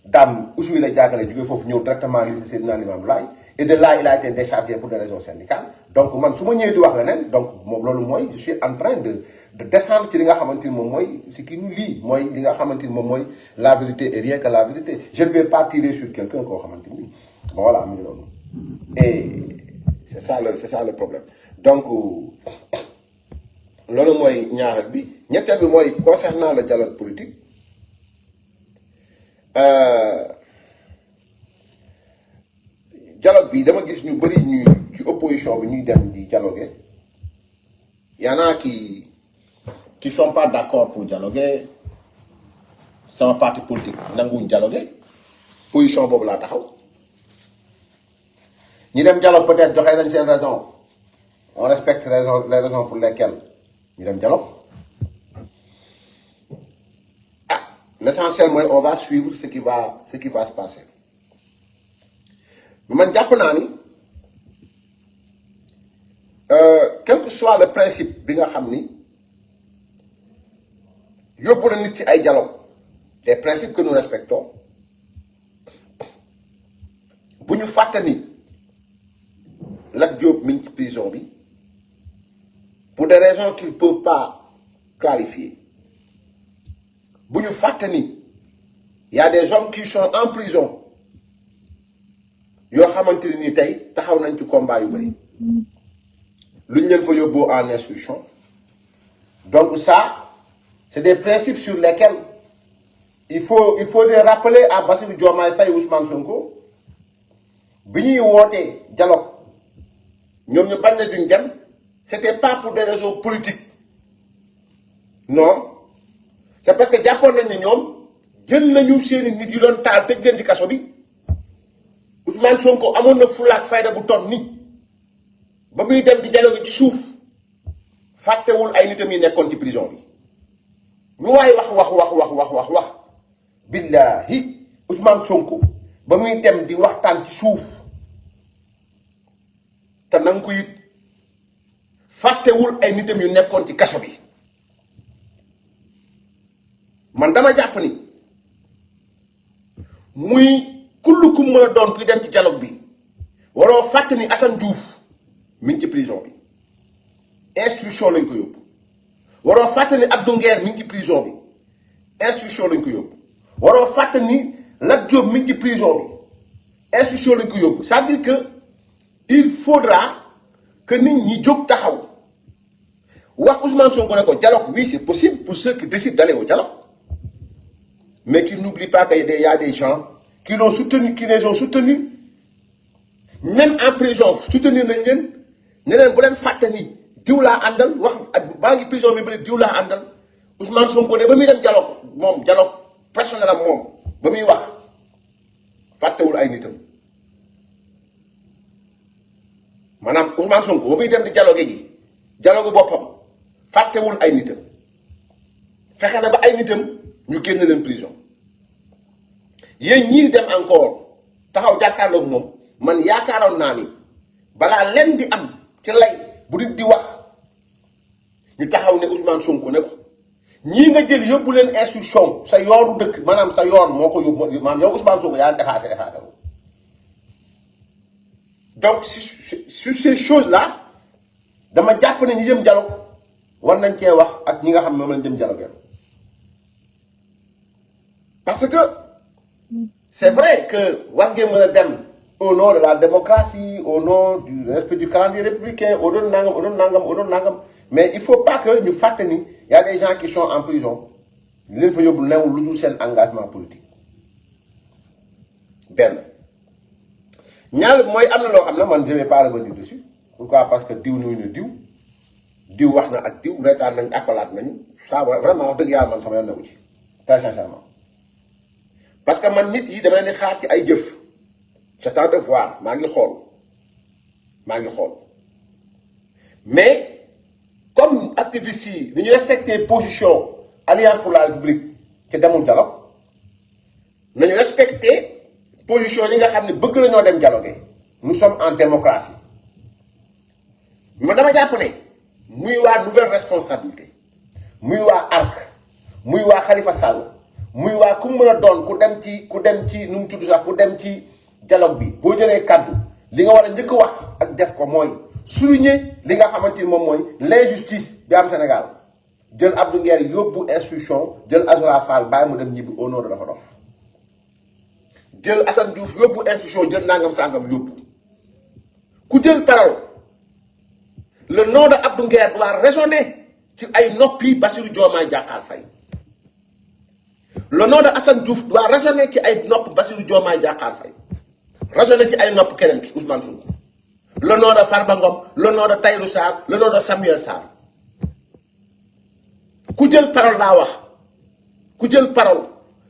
Dame Oussouye la jàngale jógee foofu ñëw directement lycée Seydina Limamou Laye et de là il a été déchargé pour des raisons syndicales donc man su ma ñëwee di wax leneen donc moom loolu mooy je suis en train de descendre ci li nga xamante ni moom mooy ce qui nous lie mooy li nga xamante ni moom mooy la vérité et rien que la vérité je ne vais pas tirer sur quelqu'un koo xamante ni bon voilà mu ngi noonu et c'est ça le problème donc loolu mooy ñaareel bi ñetteel bi mooy concernant le dialogue politique dialogue bi dama gis ñu bëri ñuy ci opposition bi ñuy dem di dialoguer y en a qui sont pas d'accord pour dialoguer sama parti politique nanguwuñ dialoguer position boobu laa taxaw ñi dem dialogue peut-être joxe nañ seen raison on respecte les raisons pour lesquelles ñu dem dialogue l'essentiel mooy on va suivre ce qui va se passer man jàpp naa ni quel que soit le principe bi nga xam ni yóbbu na nit ci ay dialogue des principes que nous respectons bu ñu fàtte ni Lat Diop mi ngi ci prison bi pour des raisons qu'ils ne peuvent pas clarifier bu ñu fàtte ni y a des hommes qui sont en prison yoo xamante ni tey taxaw nañ ci combat yu bëri luñ leen fa yóbboo en instruction donc ça c'est des principes sur lesquels il faudrait rappeler à Bassirou Diomaye Faye Ousmane Sonko bi ñuy wootee dialogue ñoom ñu bañ na duñ dem c'était pas pour des raisons politiques non c'est parce que jàppoon nañ ne ñoom jël nañu seeni nit yu doon taal tëj leen ci kaso bi Ousmane Sonko amoon na fulaak fayda bu ton ni ba muy dem di dialogue ci suuf fàttewul ay nitam yi nekkoon ci prison bi lu waay wax billahi Ousmane Sonko ba muy dem di waxtaan ci suuf te nanga ko it fàttewul ay nitam yu nekkoon ci kaso bi man dama jàpp ni muy kullu ku mën a doon kuy dem ci dialogue bi waroo fàtte ni Assane Diouf mi ngi ci prison bi instruction lañ ko yóbbu waroo fàtte ni Abdou Nguer mi ngi ci prison bi instruction lañ ko yóbbu waroo fàtte ni Lat Diop mi ngi ci prison bi instruction lañ ko yóbbu c'est-à-dire que il faudra que nit ñi jóg taxaw wax Ousmane Sonko ne ko dialogue oui c'est possible pour ceux qui décident d'aller au dialogue mais qu'ils n'oublient pas qu'il y a des gens qui l'ont soutenu, qui les ont soutenus, même en prison, soutenir nañ leen ne leen bu leen fàtte ni diw laa àndal wax ak baa ngi prison mi ba diw laa àndal Ousmane Sonko ne ba muy dem dialogue moom dialogue personnel am moom ba muy wax fàttewul ay nitam maanaam Ousmane Sonko ba muy dem di dialogue ji dialogue boppam fàttewul ay nitam fexe na ba ay nitam ñu génn leen prison yéen ñii dem encore taxaw jàkkaarloog moom man yaakaaroon naa ni balaa leen di am ci lay bu nit di wax ñu taxaw ne Ousmane Sonko ne ko ñii nga jël yóbbu leen instruction sa yoonu dëkk maanaam sa yoon moo ko yóbbu maanaam yow Ousmane Sonko yaa effacé donc sur ces choses là dama jàpp ne ñu jëm dialogue war nañ cee wax ak ñi nga xam ne moom lañ jëm dialogue parce que c'est vrai que war ngeen mën a dem au nom de la démocratie au nom du respect du calendrier républicain au nom nangam au nom nangam au nom nangam mais il faut pas que ñu fàtte ni y a des gens qui sont en prison li leen fa yóbbu newul lu dul seen engagement politique benn ñaar mooy am na loo xam ne man je vais pas revenir dessus pourquoi parce que diw ñuy ne diw wax na ak diw reetaan nañ akolaat nañu ça vraiment wax dëgg yàlla man sama yoon newu ci très sincèrement parce que man nit yi dama leen di xaar ci ay jëf j'attends de voir maa ngi xool mais comme activistes yi dañu respecter position Alliance pour la République ci demul dialogue nañu respecter position yi nga xam ne bëgg nañoo dem dialoguer nous sommes en démocratie mais dama jàpp ne muy waa nouvelle responsabilité muy waa ARC muy waa Khalifa Sall muy waa ku mën a doon ku dem ci nu mu tudd sax ku dem ci dialogue bi boo jëlee kaddu li nga war a njëkk wax ak def ko mooy souligner li nga xamante ni moom mooy l'injustice bi am Sénégal jël Abdou Nguer yóbbu instruction jël Azoura Fall bàyyi mu dem ñibbi au nom de dafa dof jël Assane Diouf yóbbu instruction jël nangam sangam yóbbu ku jël parole le nom de Abdou Nguer doit résonner ci ay noppi Bassirou Diomaye Diakhar Faye le nom de Assane Diouf doit résonner ci ay nopp Bassirou Diomaye Diakhar Faye résonner ci ay nopp keneen ki Ousmane Sonko le nom de Farba Ngom le nom de Tahirou Sarr le nom de Samuel Sarr ku jël parole laa wax ku jël parole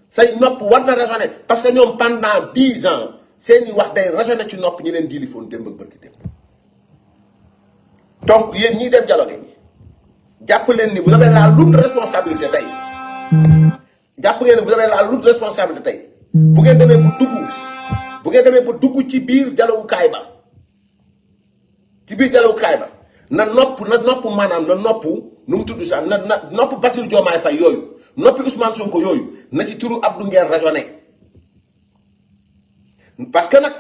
say nopp war na résonner parce que ñoom pendant 10 ans seeni wax day résonner ci nopp ñi leen diilifoon démb ak bërki démb donc yéen ñiy dem dialogue yi jàpp leen ni vous avez la lourde responsabilité tey jàpp ngeen ni vous avez la lourde responsabilité tey bu ngeen demee bu dugg ci biir dialogukaay ba na nopp maanaam na nopp nu mu tudd sax na nopp Bassirou Diomaye Faye yooyu noppi Ousmane Sonko yooyu na ci turu Abdou Nguer raisonné parce que nag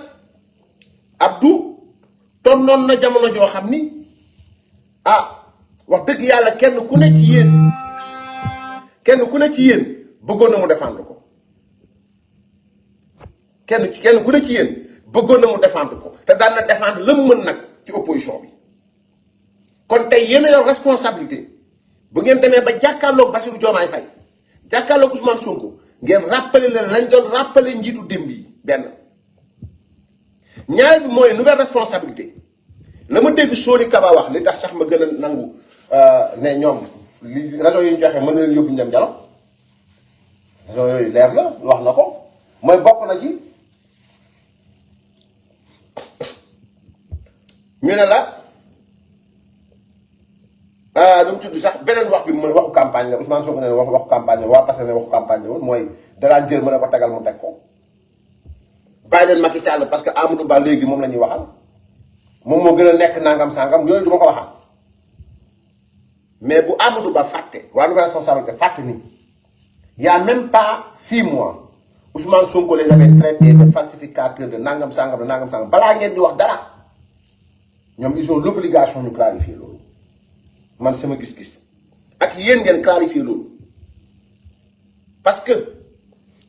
Abdou tonnoon na jamono joo xam ni wax dëgg yàlla kenn ku ne ci yéen bëggoon na mu défendre ko kenn ku ne ci yéen bëggoon na mu défendre ko te daan na défendre la mu mën nag ci opposition bi kon tey yéen a yor responsabilité bu ngeen demee ba jàkkaarloog Bassirou Diomaye Faye jàkkaarloog Ousmane Sonko ngeen rappeler leen lañ doon rappeler njiitu démb yi benn ñaareel bi mooy nouvelle responsabilité la ma dégg Sori Kaba wax li tax sax ma gën a nangu ne ñoom li raison yi ñu joxe mën na leen yóbbu ñam jalo raison yooyu leer la wax na ko mooy bokk na ci ñu ne la nu mu tudd sax beneen wax bi mooy waxu campagne la Ousmane Sonko ne waxu campagne la waa Pastef ne waxu campagne la woon mooy danaan jël mën a ko tegal mu teg ko bàyyi leen Macky Sall parce que Amadou Ba léegi moom la ñuy waxal moom moo gën a nekk nangam sangam yooyu du ma ko waxal mais bu Amadou Ba fàtte waa nouvelle responsabilité fàtte ni y a même pas 6 mois Ousmane Sonko les avait traités de falsificateurs de nangam sangam balaa ngeen di wax dara ñoom ils ont l'obligation ñu clarifier loolu man sama gis-gis ak yéen ngeen clarifier loolu parce que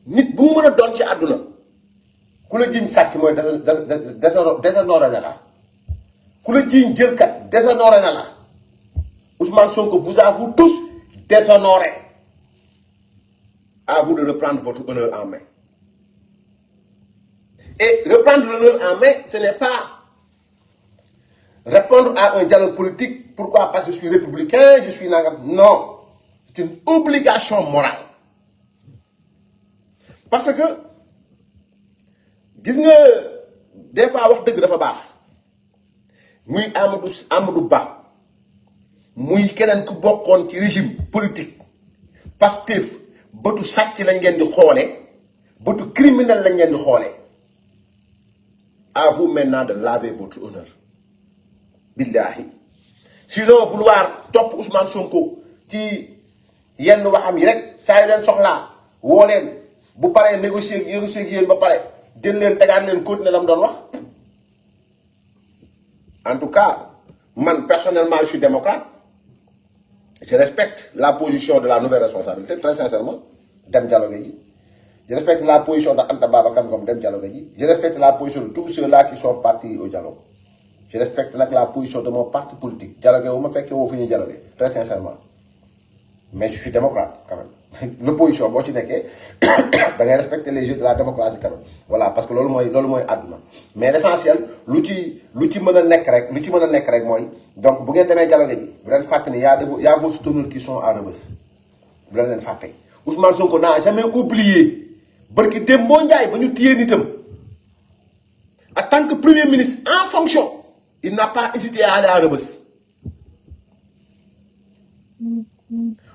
nit bu mu mën a doon ci àdduna ku la jiñ sàcc mooy déshonoré na la ku la jiñ jëlkat déshonoré na la Ousmane Sonko vous a vous tous déshonoré. À vous de reprendre votre honneur en main. Et reprendre l'honneur en main, ce n'est pas répondre à un dialogue politique. Pourquoi? Parce que je suis républicain, je suis nangam. Non, c'est une obligation morale. Parce que, gis nga des fois wax dëgg dafa baax muy Amadou Ba muy keneen ku bokkoon ci régime politique Pastef bëtu sàcc lañ leen di xoolee bëtu criminel lañ leen di xoolee à vous maintenant de laver votre honneur billahi sinon vouloir topp Ousmane Sonko ci yenn waxam yi rek saa yi leen soxlaa woo leen bu paree négocier ak yéen ba pare jël leen tegaat leen continuer la mu doon wax. En tout cas man personnellement je suis démocrate je respecte la position de la nouvelle responsabilité très sincèrement dem dialogue yi Je respecte la position d'Anta Babacar Ngom dem dialogue ji. Je respecte la position de tous ceux-là qui sont partis au dialogue. Je respecte la position de mon parti politique. Dialogue wu ma fekkee woo fi ñuy dialogue très sincèrement. Mais je suis démocrate quand même. L'opposition boo ci nekkee da ngay respecter les jeux de la démocratie quand même. Voilà parce que loolu mooy àdduna. Mais l'essentiel lu ci mën a nekk rek mooy donc bu ngeen demee dialogue ji bu leen fàtte ni y a vos souteneurs qui sont à Rebeuss. bu leen fàtte Ousmane Sonko n'a jamais oublié barki Dembo Ndiaye ba ñu téye nitam en tant que premier ministre en fonction il n'a pas hésité à aller à Rebeuss.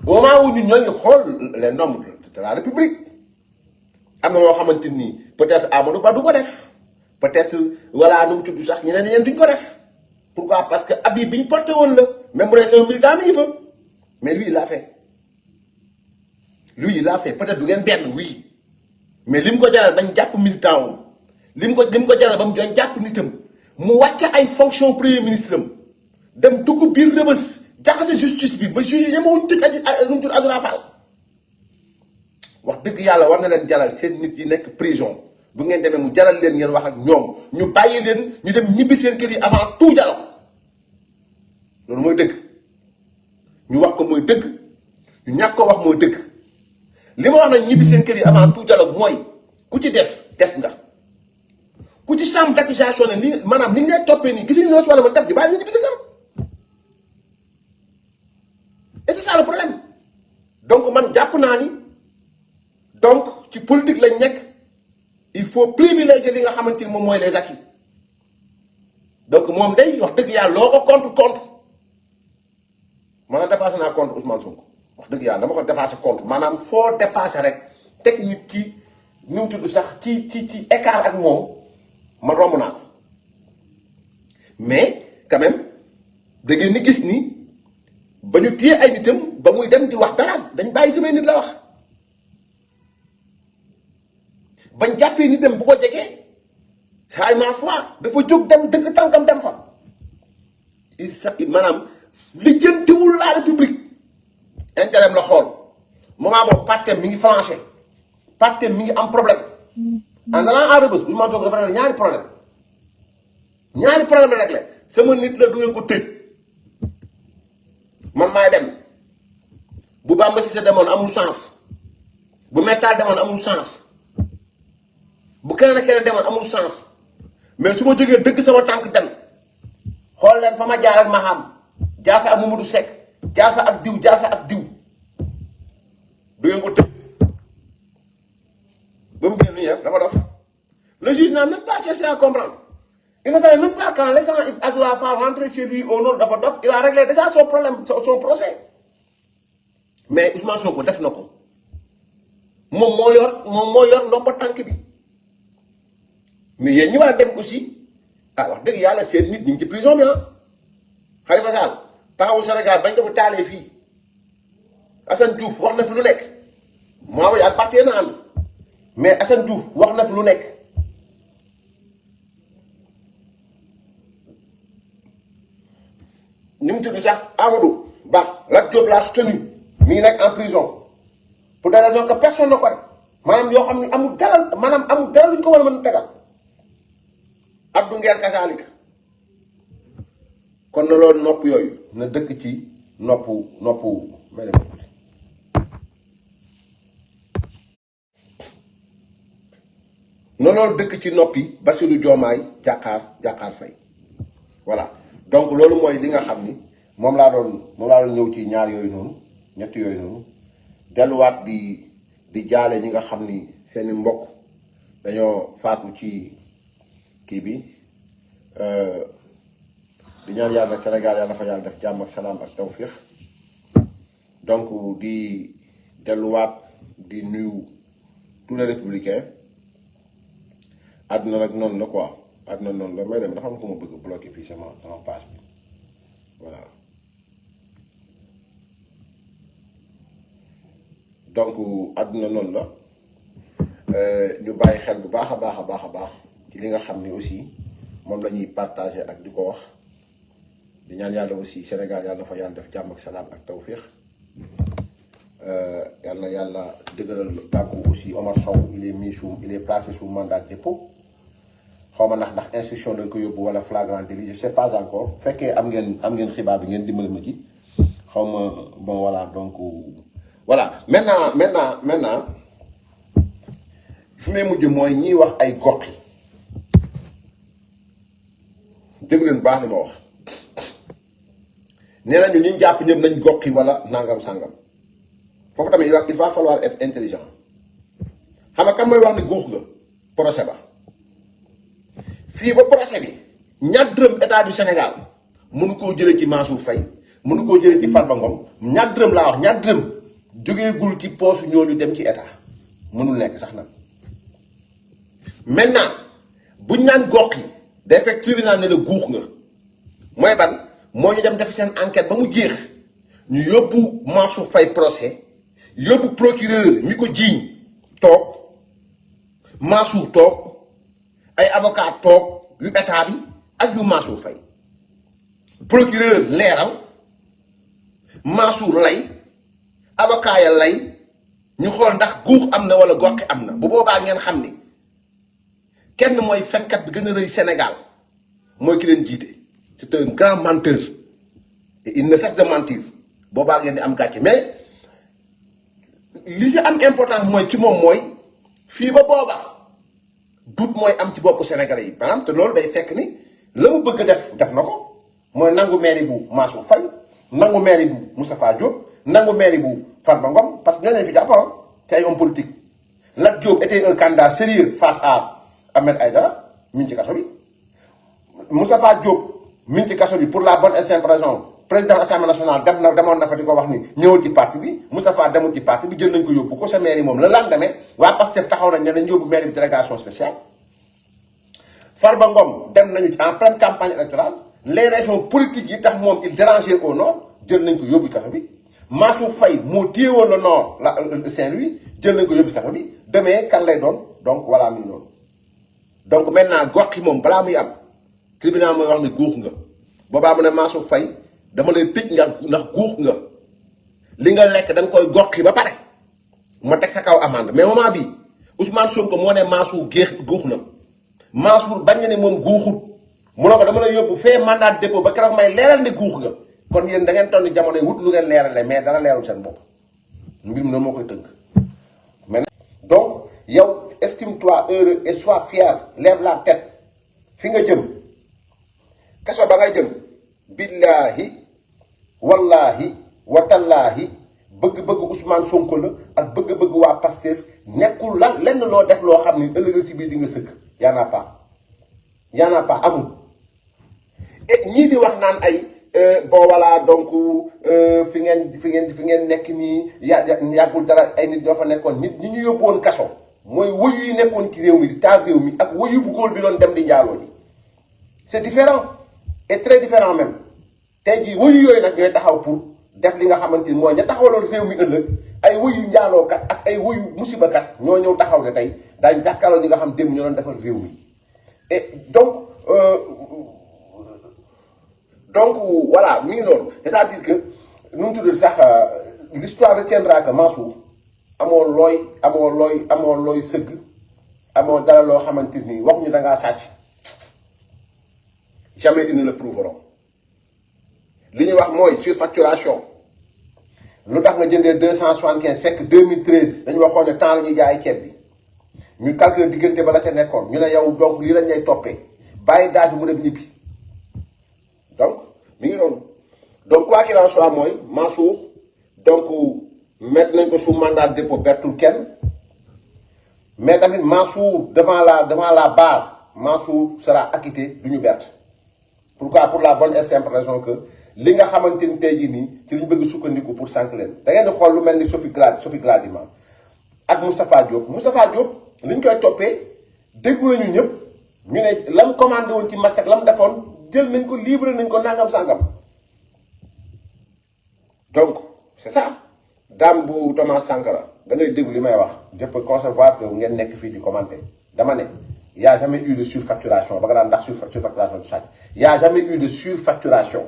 Au moment où ñun ñoo ngi xool les normes de la République am na loo xamante ni peut-être Amadou Ba du ko def peut-être voilà nu mu tudd sax ñeneen duñ ko def pourquoi parce que habit bi ñu porté woon la même bu dee sama militant mi ngi fa mais lui il l'a fait peut-être du ngeen benn oui mais li mu ko jaral bañ jàpp militant woon li mu ko jaral ba mu doon jàpp nitam mu wàcce ay fonction premier ministre am dem dugg biir Rebeuss jaxase justice bi ba juge ñemewuñ tëj Adji Fall wax dëgg yàlla war na leen jaral seen nit yi nekk prison bu ngeen demee mu jaral leen ngeen wax ak ñoom ñu bàyyi leen ñu dem ñibbi seen kër yi avant tout dialogue loolu mooy dëgg ñu wax ko mooy dëgg ñu ñàkk ko wax mooy dëgg li ma wax nag ñibbi seen kër yi avant tout dialogue mooy ku ci def nga ku ci chambre d'accusation ne li maanaam li ngay toppee nii gisuñu loo ci wala man def gi bàyyi nga ñibbi sa kër. Et c'est ça le problème donc man jàpp naa ni donc ci politique lañ nekk il faut privilégier li nga xamante ni moom mooy les acquis donc moom day wax dëgg yàlla loo ko contre man a dépassé naa contre Ousmane Sonko wax dëgg yàlla dama ko dépassé contre maanaam foo dépassé rek teg nit ci nu mu tudd sax ci écart ak moom man romb naa ko mais quand même da ngeen ni gis ni. ba ñu téye ay nitam ba muy dem di wax dara dañ bàyyi samay nit la wax bañ jàppee ni dem bu ko jegee saa ma foi dafa jóg dem dëgg tànkam dem fa maanaam lijjantiwul la république intérêt la xool moment boobu partem mi ngi flanché partem mi ngi am problème en allant à Rebeuss Ousmane Sonko dafa réglé ñaari problème la réglé sama nit la du ngeen ko tëj man maay dem bu Bamba Cissé demoon amul chance bu Métal demoon amul chance bu keneen ak keneen demoon amul chance mais su ma jógee dëgg sama tànk dem xool leen fa ma jaar ak ma xam jaar fa ak Mamadou Seck jaar fa ak diw du ngeen ko tëj ba mu génn nii dafa dof le juge n'a même pas cherché à comprendre il ne savait même pas qu'en laissant Adji Fall rentrer chez lui au nord dafa dof il a réglé déjà son problème son procès mais Ousmane Sonko def na ko moom moo yor ndomba tànk bi mais yéen ñi war a dem aussi wax dëgg yàlla seen nit ñi ngi ci prison bi Khalifa Sall taxawu Sénégal bañ ko fa taalee fii Assane Diouf wax na fi lu nekk moo ak parti na ànd mais Assane Diouf wax na fi lu nekk ni mu tudd sax Amadou Ba Lat Diop l'a soutenu mi ngi nekk en prison pour des raisons que personne ne connaît maanaam yoo xam ne amul dara lu ñu ko war a mën a tegal Abdou Nguer kasaalika kon na loolu nopp yooyu na dëkk ci noppu mel na loolu dëkk ci noppi Bassirou Diomaye Diakhar Faye voilà donc loolu mooy li nga xam ni moom laa doon ñëw ci ñaar yooyu noonu ñett yooyu noonu delluwaat di jaale ñi nga xam ni seeni mbokk dañoo faatu ci kii bi di ñaan yàlla Sénégal yàlla fa yàlla def jàmm ak salaam ak tawfiix donc di delluwaat di nuyu tous les républicains àdduna nag noonu la quoi àdduna noonu la may dem dafa am ko ma bëgg bloqué fii sama page bi voilà donc àdduna noonu la ñu bàyyi xel bu baax a baax ci li nga xam ni aussi moom la ñuy partagé ak di ko wax di ñaan yàlla aussi Sénégal yàlla fa yàlla def jàmm ak salaam ak tawfiix yal na yàlla dëgëral tànku aussi Omar Sow il est placé sous mandat de dépôt xaw ma ndax instruction lañ ko yóbbu wala flagrant délit je sais pas encore fekkee am ngeen xibaar bi ngeen dimbali ma ci xaw ma bon voilà donc voilà maintenant fi may mujj mooy ñiy wax ay gox yi dégg leen baax li ma wax nee nañu ñi jàpp ñëpp nañ gox yi wala nangam sangam foofu tamit il va falloir être intelligent xam nga kan mooy wax ni guux nga procès ba fii ba procès bi ñaar dërëm état du Sénégal mënu koo jëlee ci Mansour Faye mënu koo jëlee ci Farba Ngom ñaar dërëm laa wax ñaar dërëm jógeegul ci poosu ñooñu dem ci état mënul nekk sax nag. maintenant buñ naan gox yi day fekk tribunal ne la guux nga mooy ban moo ñu dem def seen enquête ba mu jeex ñu yóbbu Mansour Faye procès yóbbu procureur mi ko jiiñ toog Mansour toog ay avocat toog yu état bi ak yu Mansour Faye procureur leeral Mansour lay avocat ya lay ñu xool ndax guux am na wala goxi am na bu boobaa ngeen xam ni kenn mooy fenkat bi gën a rëy Sénégal mooy ki leen jiite c'est un grand menteur et il ne cesse de mentir boobaa ngeen di am gàcce mais li si am importance mooy ci moom mooy fii ba booba doute mooy am ci boppu Sénégalais yi maanaam te loolu day fekk ni la mu bëgg def na ko mooy nangu mairie bu Mansour Faye nangu mairie bu Moustapha Diop nangu mairie bu Farba Ngom parce que ñoo leen fi jàpp ci ay homme politique Lat Diop était un candidat sérieux face à Ahmed Aïdara mi ngi ci kaso bi Moustapha Diop mi ngi ci kaso bi pour la bonne et simple raison président assemblée nationale demoon na fa di ko wax ni ñëwul ci parti bi Moustapha demul ci parti bi jël nañ ko yóbbu ko sa mairie moom la lendemain waa Pastef taxaw nañ ne nañ yóbbu mairie bi délégation spéciale Farba Ngom dem nañu en pleine campagne électorale les raisons politiques yi tax moom il dérangeait au nord jël nañ ko yóbbu kaso bi Mansour Faye moo téyewoon le nord la Saint-Louis jël nañ ko yóbbu kaso bi demee kan lay doon donc voilà mi ngi noonu donc maintenant gox yi moom balaa muy am tribunal mooy wax ni guux nga boobaa mu ne Mansour Faye dama lay tëj ndax guux nga li nga lekk da nga koy gox yi ba pare ma teg sa kaw amende mais moment bi Ousmane Sonko moo ne Mansour guux na Mansour bañ na ne moom guuxut mu ne ko dama lay yóbbu fee mandat de dépôt ba keroog may leeral ne guux nga kon yéen da ngeen toll ni jamono yi wut lu ngeen leerale mais dara leerul seen bopp mbir mi noonu moo koy tënk. mais donc yow estime-toi heureux et sois fier lève la tête fi nga jëm kaso ba ngay jëm billahi wallahi watallaahi bëgg-bëgg Ousmane Sonko la ak bëgg-bëgg waa Pastef nekkul lan lenn loo def loo xam ni ëllëg si biir di nga sëgg y'en a pas amul et ñii di wax naan ay bon voilà donc fi ngeen nekk nii yàggul dara ay nit ñoo fa nekkoon nit ñi ñu yóbbu woon kaso mooy wëyu yi nekkoon ci réew mi di taal réew mi ak wëyu bu góor bi doon dem di njaaloo ji c'est différent et très différent même tey jii wëyu yooyu nag ñooy taxaw pour def li nga xamante ni mooy ña taxawaloon réew mi ëllëg ay wëyu njaalookat ak ay wëyu musibakat ñoo ñëw taxaw ne tey daañ jàkkaarloo ñi nga xam démb ñoo doon defar réew mi et donc voilà mi ngi noonu c'est-à-dire que nu mu tudd sax l'histoire retiendra que Mansour amoo looy sëgg amoo dara loo xamante ni wax ñu da ngaa sàcc jamais ils ne le prouveront li ñuy wax mooy surfacturation lu tax nga jëndee 275 fekk 2013 dañu waxoon ne temps la ñuy jaay ceeb bi ñu calculer diggante ba la ca nekkoon ñu ne yow donc lii lañ lay toppee bàyyi daaj bi mu dem ñibbi donc mi ngi noonu donc quoi qu'il en soit mooy Mansour donc mettre nañ ko sous mandat de dépôt bertul kenn mais tamit Mansour devant la barre Mansour sera acquitté du ñu bert pourquoi pour la bonne et simple raison que li nga xamante ni tey jii nii ci li ñu bëgg sukkandiku pour sànq leen da ngeen di xool lu mel ni Sophie Gladima ak Moustapha Diop li ñu koy toppee déglu nañu ñëpp ñu ne lam commandé woon ci Mastek lam defoon jël nañ ko livré nañ ko nangam sangam donc c'est ça dame bu Thomas Sankara da ngay déglu li may wax je peux concevoir que ngeen nekk fii di commenter dama ne y a jamais eu de surfacturation ba nga daan ndax surfacturation du sàcc y a jamais eu de surfacturation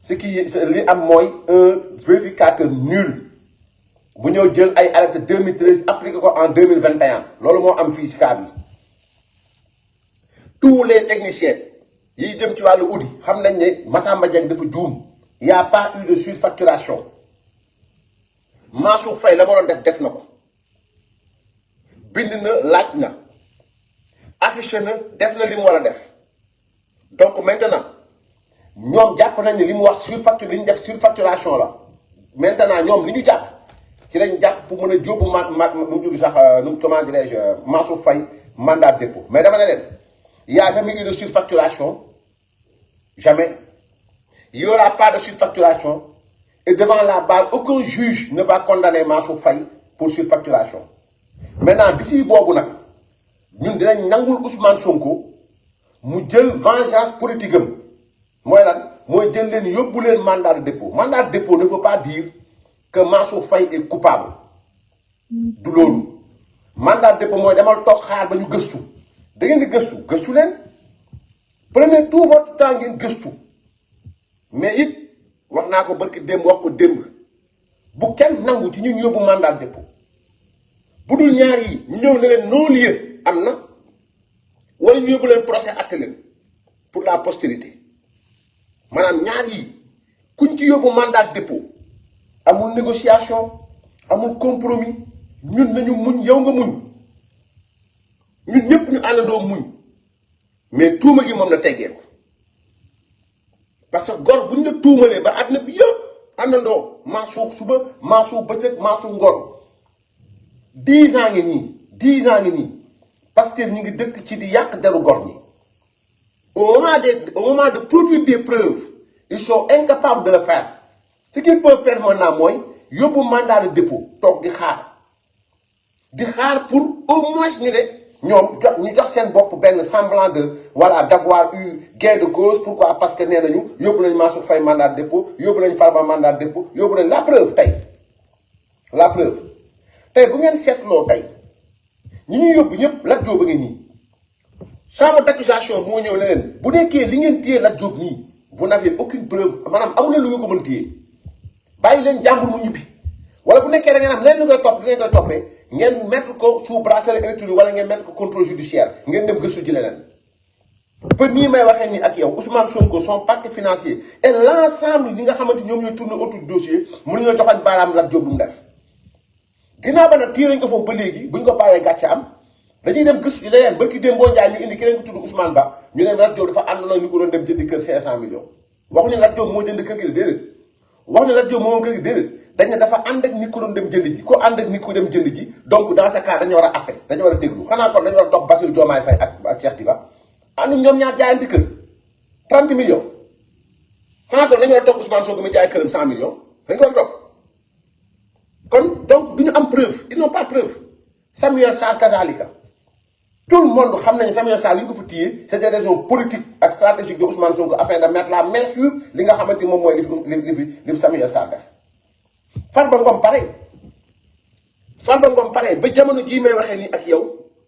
ce qui li am mooy un vérificateur nul bu ñëw jël ay arrêté 2013 appliqué ko en 2021 loolu moo am fii ci cas bi tous les techniciens yi jëm ci wàllu audit xam nañ ne Massamba Dieng dafa juum y a pas eu de surfacturation Mansour Faye la ma doon def na ko bind na laaj na affiché na def na li mu war a def donc maintenant ñoom jàpp nañ ne li mu wax surfacture li ñu def surfacturation la maintenant ñoom li ñu jàpp ci lañ jàpp pour mën a jóobu mu jur sax comment dirais-je Mansour Faye mandat de dépôt mais dama ne leen y a jamais eu de surfacturation jamais il y aura pas de surfacturation et devant la barre aucun juge ne va condamner Mansour Faye pour surfacturation maintenant d'ici boobu nag ñun dinañ nangul Ousmane Sonko mu jël vengeance politique am mooy lan mooy jël leen yóbbu leen mandat de dépôt ne veut pas dire que Mansour Faye est coupable du loolu mandat de dépôt mooy demal toog xaar ba ñu gëstu da ngeen di gëstu leen prenez tout votre temps ngeen gëstu mais it wax naa ko barki démb wax ko démb bu kenn nangu ci ñun yóbbu mandat de dépôt bu dul ñaar yi ñu ñëw ne leen non-lieu am na wala ñu yóbbu leen procès àtte leen pour la postérité maanaam ñaar yi kuñ ci yóbbu mandat de dépôt amul négociation amul compromis ñun nañu muñ yow nga muñ ñun ñëpp ñu àndandoo muñ mais tuuma gi moom na teggee ko parce que gor buñ la tuumalee ba àdduna bi yëpp àndandoo Mansour suba Mansour bëccëg Mansour ngor 10 ans ngi nii Pastef ñi ngi dëkk ci di yàq deru gor ñi au moment de produire des preuves ils sont incapables de le faire ce qu'ils peuvent faire maintenant mooy yóbbu mandat de dépôt toog di xaar pour au moins ñu ne ñoom ñu jox seen bopp benn semblant de voilà d'avoir eu gain de cause pourquoi parce que nee nañu yóbbu nañ Mansour Faye mandat de dépôt yóbbu nañ Farba mandat de dépôt yóbbu nañ la preuve tey bu ngeen seetloo tey ñi ñuy yóbbu ñëpp Lat Diop a ngi nii chambre d'accusation moo ñëw ne leen bu nekkee li ngeen téye Lat Diop nii vous n'avez aucune preuve maanaam amu leen lu nga ko mën téye bàyyi leen jàmbur mu ñibbi wala bu nekkee da ngeen am leen lu ngay topp li ngeen koy toppee ngeen mettre ko sous bracelet électronique wala ngeen mettre ko contrôle judiciaire ngeen dem gëstu ji leneen ba nii may waxee nii ak yow Ousmane Sonko son parti financier et l'ensemble li nga xamante ñoom ñooy tourner autour du dossier mënuñoo joxañ baaraam Lat Diop lu mu def ginnaaw ba nag téye nañ ko foofu ba léegi buñ ko bàyyee gàcce am dañuy dem gëstu ji leneen ba ki dem boo njaay ñu indi keneen ko tudd Ousmane Ba ñu ne Lat Diop dafa àndoon ñu ko doon dem jëndi kër 500 millions waxuñu Lat Diop moo jënd kër gi déedéet waxuñu Lat Diop moo kër gi déedéet dañ ne dafa ànd ak nit ko doon dem jënd ji ko ànd ak nit ko dem jënd ji donc dans ce cas dañu war a atte dañu war a déglu xanaa kon dañu war a topp Bassirou Diomaye Faye ak Cheikh Diba ànd ñoom ñaar jaayante kër 30 millions xanaa kon dañu war a topp Ousmane Sonko mi jaay këram 100 millions dañu ko war a topp kon donc du ñu am preuve ils n'ont pas de preuve Samuel Sarr kazalika tout le monde xam nañ Samuel Sarr li ñu ko fa téye c'est des raisons politiques ak stratégiques de Ousmane Sonko afin de mettre la main sur li nga xamante moom mooy li Samuel Sarr def Farba Ngom pare ba jamono jii may waxee nii ak yow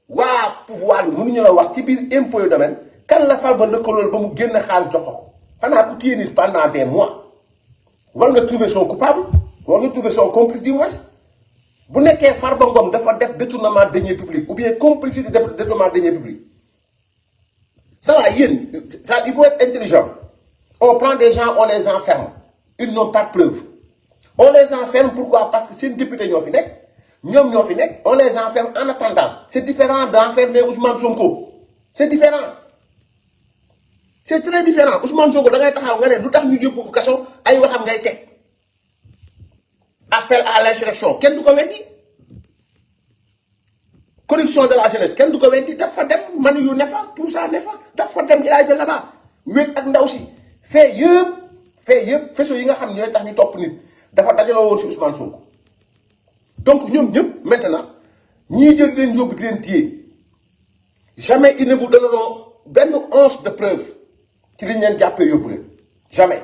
waa pouvoir bi mënuñu la wax ci biir impôt domaine kan la Farba lëkkalool ba mu génn xaalis jox ko xanaa ku téye nit pendant des mois war nga trouver son coupable war nga trouver son complice du moins bu nekkee Farba Ngom dafa def détournement de deniers publics ou bien complicité de détournement de deniers publics ça va yéen ça il faut être intelligent on prend des gens on les enferme ils n'ont pas de preuve on les enferme pourquoi parce que seen député ñoo fi nekk ñoom ñoo fi nekk on les enferme en attendant c'est différent d'enfermer Ousmane Sonko c'est différent c'est très différent Ousmane Sonko da ngay taxaw nga ne lu tax ñu yóbbu ko kaso ay waxam ngay teg appel à l'insurrection kenn du ko weddi corruption de la jeunesse kenn du ko weddi dafa dem man yu ne fa tout ça ne fa dafa dem il a été là-bas wéet ak ndaw si fee yëpp faisceau yi nga xam ne ñooy tax ñu topp nit dafa dajaloo woon si Ousmane Sonko donc ñoom ñëpp maintenant ñii jël leen yóbbu di leen téye jamais ils ne vous donneront benn once de preuve ci liñ leen jàppee yóbbu leen jamais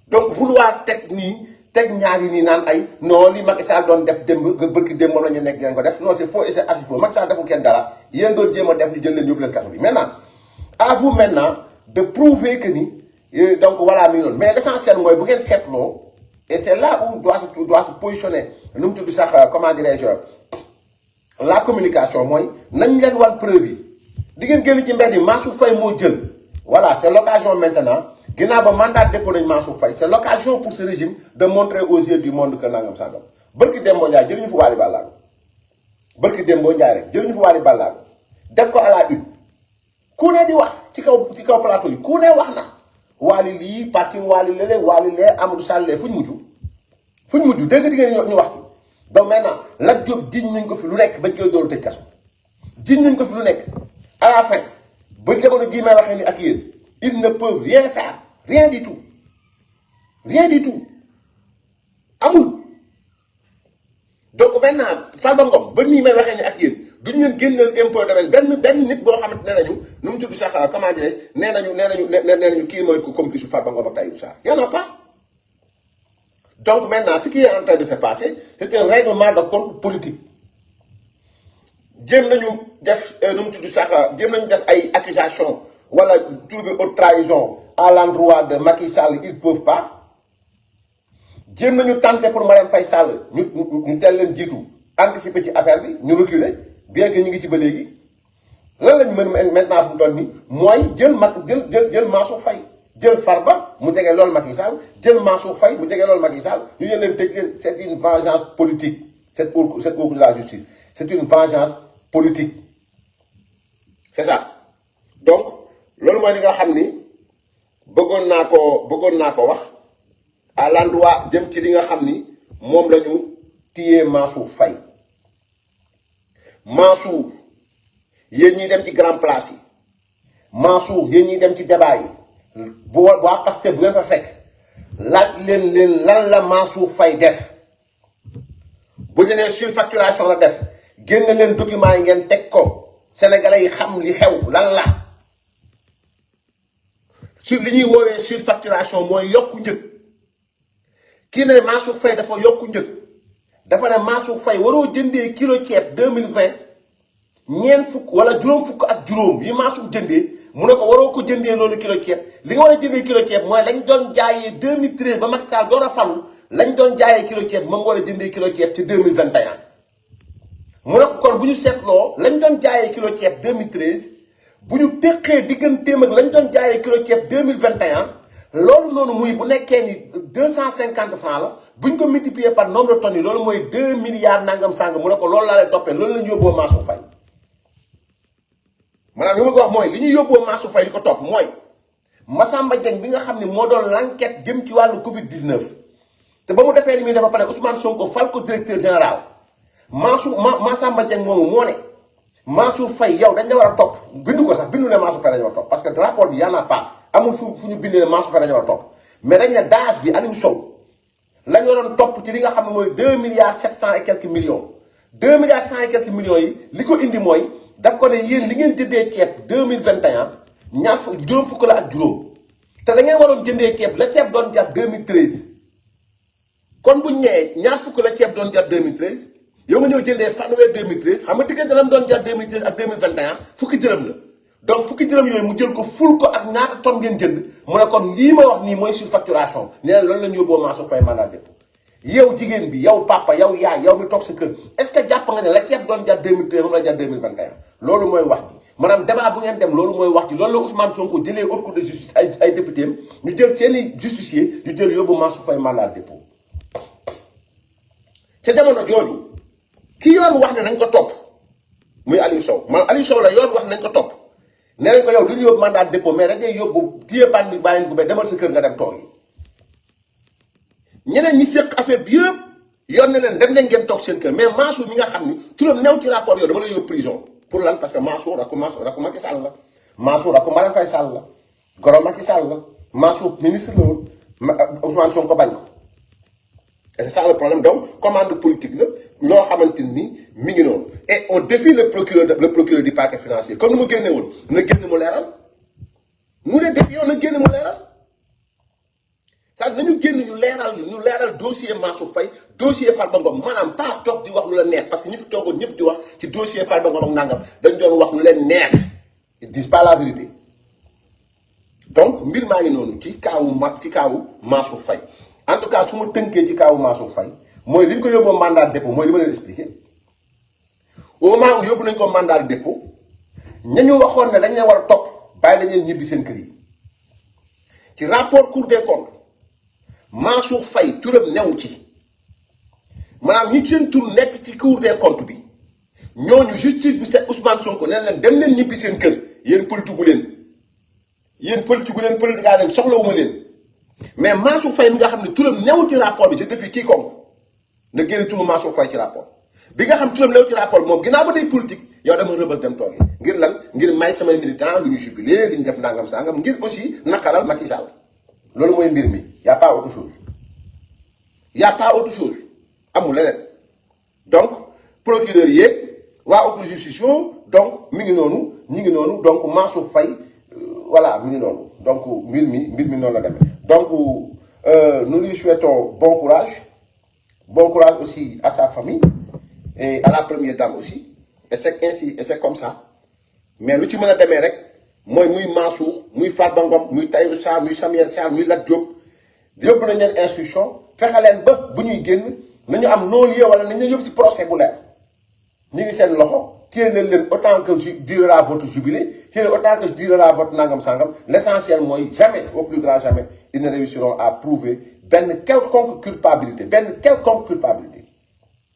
donc vouloir teg ñaar yi nii naan ay non li Macky Sall doon def démb bërki démb moom la ñu nekk ngeen ko def non c'est faux et c'est archi faux Macky Sall deful kenn dara yéen doon jéem a def ñu jël leen yóbbu leen kaso bi maintenant à vous maintenant de prouver que ni donc voilà mi ngi noonu mais l'essentiel mooy bu ngeen seetloo et c'est là où doit se positionner nu mu tudd sax comment dirais-je la communication mooy nañ leen wan preuve yi di ngeen génn ci mbedd yi Mansour Faye moo jël voilà c'est l'occasion maintenant ginnaaw ba mandat de dépôt nañ Mansour Faye c'est l'occasion pour ce régime de montrer aux yeux du monde que nangam sangam barki Dembo Ndiaye jëluñu fa Waly Ballago barki Dembo Ndiaye rek jëluñu fa Waly Ballago def ko à la une ku ne di wax ci kaw plateau yi ku ne wax na Waly lii parti Waly lële Waly lee Amadou Sall lee fuñ mujj dégg ngeen ñu wax ci donc maintenant Lat Diop jiñ nañ ko fi lu nekk bañ koy doolu tëj kaso jiñ nañ ko fi lu nekk à la fin ba jamono jii may waxee ni ak yéen ils ne peuvent rien faire rien du tout amul donc maintenant Farba Ngom ba nii may waxee ni ak yéen duñ leen génneel impôt domaine benn nit boo xamante ne nañu nu mu tudd sax comment dirais nee nañu kii mooy ko complice Farba Ngom ak Tahirou Sarr y en a pas. Donc maintenant ce qui est en train de se passer c'est un règlement de compte politique jéem nañu def nu mu tudd sax jéem nañu def ay accusations wala trouver haute trahison à l'endroit de Macky Sall ils peuvent pas jéem nañu tenter pour Marième Faye Sall ñu teel leen jiitu anticiper ci affaire bi ñu reculer bien que ñu ngi ci ba léegi lan lañ mën maintenant fu mu toll nii mooy jël Mansour Faye jël Farba mu jege loolu Macky Sall jël Mansour Faye mu jege loolu Macky Sall ñu jël leen tëj leen c'est une vengeance politique cette cour de la justice c'est une vengeance politique c'est ça donc loolu mooy li nga xam ni bëggoon naa ko wax à l'endroit jëm ci li nga xam ni moom la ñu téye Mansour Faye Mansour yéen ñiy dem ci grand place yi Mansour yéen ñiy dem ci débat yi bu waa Pastef bu ngeen fa fekk laaj leen lan la Mansour Faye def bu ñu nee surfacturation la def génn leen documents yi ngeen teg ko sénégalais yi xam li xew lan la sur li ñuy woowee surfacturation mooy yokku njëg kii ne Mansour Faye dafa yokku njëg dafa ne Mansour Faye waroo jëndee kilo ceeb 2020 ñeent fukk wala juróom fukk ak juróom yi Mansour jëndee mu ne ko waroo ko jëndee loolu kilo ceeb li nga war a jëndee kilo ceeb mooy lañ doon jaayee 2013 ba Macky Sall door a falu lañ doon jaayee kilo ceeb moom nga war a jëndee kilo ceeb ci 2021 mu ne ko kon bu ñu seetloo lañ doon jaayee kilo ceeb 2013 bu ñu teqee digganteem ak lañ doon jaayee kilo ceeb 2021 loolu noonu muy bu nekkee ni 250 francs la bu ñu ko multiplier par nombre de tonnes yi loolu mooy 2 milliards nangam sàng mu ne ko loolu laa lay toppee loolu la ñu yóbboo Mansour Faye maanaam li ma ko wax mooy li ñu yóbboo Mansour Faye li ko topp mooy Massamba Dieng bi nga xam ne moo doon l'enquête jëm ci wàllu Covid 19 te ba mu defee li muy def ba pare Ousmane Sonko fal ko directeur général Massamba Dieng moomu moo ne Mansour Faye yow dañ la war a topp bindu ko sax bindu ne Mansour Faye dañu war a topp parce que rapport bi y en a pas amul fu ñu bindee ne Mansour Faye dañu war a topp mais dañ ne daaj bi Aliou Sow lañ waroon topp ci li nga xam ne mooy 2 milliards 700 et quelques millions 2 milliards 100 et quelques millions yi li ko indi mooy daf ko ne yéen li ngeen jëndee ceeb 2021 juróom fukk la ak juróom te da ngeen waroon jëndee ceeb la ceeb doon jar 2013 kon buñ ñëwee ñaar fukk la ceeb doon jar 2013 yow nga ñëw jëndee fanweer 2013 xam nga diggante la mu doon jar 2013 ak 2021 fukki dërëm la donc fukki dërëm yooyu mu jël ko ful ko ak ñaata tonne ngeen jënd mu ne kon lii ma wax nii mooy surfacturation nee na loolu la ñu yóbboo Mansour Faye mandat de dépôt yow jigéen bi yow papa yow yaay yow mi toog sa kër est-ce que jàpp nga ne la ceeb doon jar 2013 moom la jar 2021 loolu mooy wax ji maanaam débat bu ngeen dem loolu mooy wax ji loolu la Ousmane Sonko jëlee haute cour de justice ay député am ñu jël seeni justicier ñu jël yóbbu Mansour Faye mandat de dépôt ca jamono jooju ki yoon wax ne nañ ko topp muy Aliou Sow man Aliou Sow la yoon wax nañ ko topp nee nañ ko yow du ñu yóbbu mandat de dépôt mais dañuy yóbbu téye pan bi bàyyi ko ba demal sa kër nga dem toog yi ñeneen ñi séq affaire bi yëpp yoon na leen dem leen ngeen toog seen kër mais Mansour mi nga xam ni turam new ci rapport yow dama lay yóbbu prison pour lan parce que Mansour rakku Macky Sall la Mansour rakku Marième Faye Sall la goro Macky Sall la Mansour ministre la woon Ousmane Sonko bañ ko et c'est ça le problème donc commande politique la loo xamante ni mi ngi noonu et on défie le procureur du parquet financier comme ni mu génne woon na génn mu leeral mu ne défions na génn mu leeral c'est-à-dire nañu génn ñu leeral dossier Mansour Faye dossier Farba Ngom maanaam pas toog di wax lu la neex parce que ñi fi toogoon ñëpp di wax ci dossier Farba Ngom ak nangam dañ doon wax lu leen neex ils disent pas la vérité donc mbir maa ngi noonu ci kaawu Mansour Faye en tout cas su ma tënkee ci kaawu Mansour Faye mooy li ñu ko yóbboo mandat de dépôt mooy li ma leen expliqué au moment où yóbbu nañ ko mandat de dépôt ñañu waxoon ne dañ leen war a topp bàyyi dañ leen ñibbi seen kër yi ci rapport Cour des comptes Mansour Faye turam new ci maanaam ñi seen tur nekk ci Cour des comptes bi ñooñu justice bi c'est Ousmane Sonko nee leen dem leen ñibbi seen kër yéen politique gu leen politique soxlawuma leen mais Mansour Faye mi nga xam ne turam newul ci rapport bi je défie quiconque na génn turu Mansour Faye ci rapport bi nga xam turam newul ci rapport bi moom ginnaaw ba day politique yow dama rëbës dem toogi ngir lan ngir may samay militant lu ñu jubilé li ñu def nangam sangam ngir aussi naqaral Macky Sall loolu mooy mbir mi y a pas autre chose amul leneen donc procureur yeeg waa opposition donc mi ngi noonu ñi ngi noonu donc Mansour Faye voilà mi ngi noonu donc mbir mi noonu la demee donc nous lui souhaitons bon courage aussi à sa famille et à la première dame aussi et c'est ainsi et c'est comme ça mais lu ci mën a demee rek mooy muy Mansour muy Farba Ngom muy Tahirou Sarr muy Samuel Sarr muy Lat Diop yóbbu nañ leen instruction fexe leen ba bu ñuy génn nañu am non-lieu wala nañu yóbbu ci procès bu leer ñu ngi seen loxo téye leen autant que durera votre jubilé téye autant que durera votre nangam sangam l'essentiel mooy jamais au plus grand jamais ils ne réussiront à prouver benn quelconque culpabilité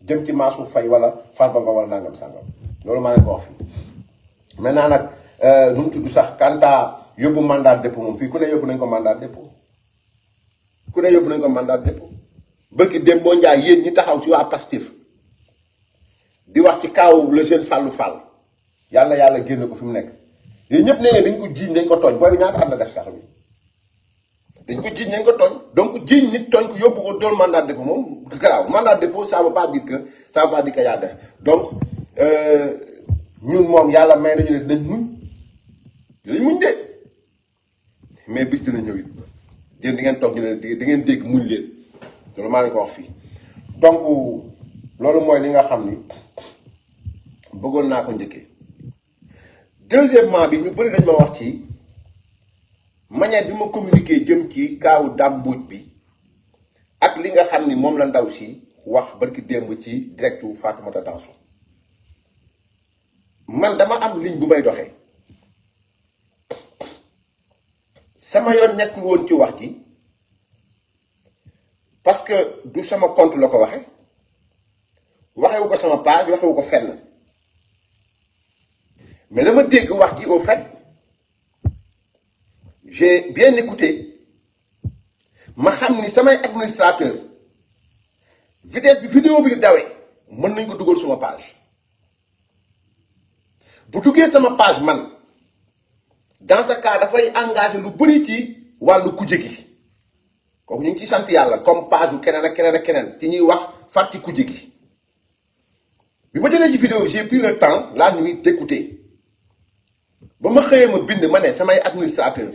jëm ci Mansour Faye wala Farba Ngom wala nangam sangam loolu maa ngi ko wax fii maintenant nag nu mu tudd sax quant à yóbbu mandat de dépôt moom fii ku ne yóbbu nañ ko mandat de dépôt bëgg dem boo njaay yéen ñi taxaw ci waa Pastef di wax ci kaaw le jeune Fallou Fall yàlla génn ko fi mu nekk yéen ñëpp nee dañ ko jiiñ dañ ko tooñ booy bi ñaata at la def kaso bi dañ ko jiiñ dañ ko tooñ donc jiiñ nit tooñ ko yóbbu ko doon mandat de dépôt moom garaaw mandat de dépôt ça veut pas dire que yaa def donc ñun moom yàlla may nañu ne dinañ muñ de mais bis dina ñëw it yéen di ngeen toog ñu ne di ngeen dégg muñ leen loolu maa ngi ko wax fii donc loolu mooy li nga xam ni bëggoon naa ko njëkkee deuxièmement bi ñu bëri dañ ma wax ci manière bi ma communiqué jëm ci kaawu Dame Mbodj bi ak li nga xam ni moom la ndaw si wax barki démb ci directu Fatoumata Danso man dama am ligne bu may doxee sama yoon nekkul woon ci wax ji parce que du sama compte la ko waxewu ko sama page waxewu ko fenn mais dama dégg wax ji au fait j'ai bien écouté ma xam ni samay administrateur vitesse bi vidéo bi di dawee mën nañ ko dugal suma page bu duggee sama page man dans ce cas dafay engagé lu bëri ci wàllu kujje gi kooku ñu ngi ciy sant yàlla comme page yu keneen ak keneen ci ñuy wax far ci kujje gi bi ma jëlee ci vidéo bi j'ai pris le temps la nuit d'écouter ba ma xëyee ma bind ma ne samay administrateur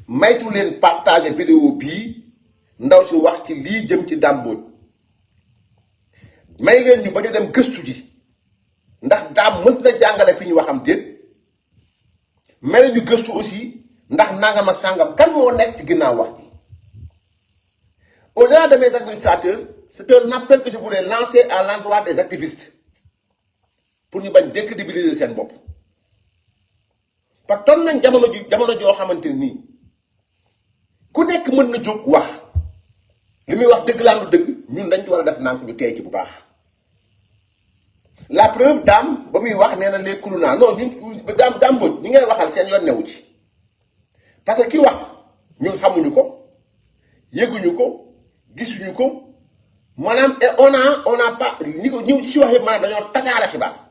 maytu leen partager vidéo bii ndaw si wax ci lii jëm ci Dame Mbodj may leen ñu ba ñu dem gëstu ji ndax Dame mës na jàngale fi ñu waxam déet may leen ñu gëstu aussi ndax nangam ak sàngam kan moo nekk ci ginnaaw wax ji au-delà de mes administrateurs c'est un appel que je voulais lancer à l'endroit des activistes pour ñu bañ décrédibiliser seen bopp parce que toll nañ jamono joo xamante nii ku nekk mën na jóg wax li muy wax dëgg laa lu dëgg ñun dañ ci war a def nànk ñu tey ci bu baax la preuve Dame ba muy wax nee na les kuluna non ñun Dame Mbodj ñi ngay waxal seen yoon newu ci parce que ki wax ñun xamuñu ko yëguñu ko gisuñu ko maanaam et on a pas ñi ko ñëw ci wax yëpp maanaam dañoo tasaare xibaar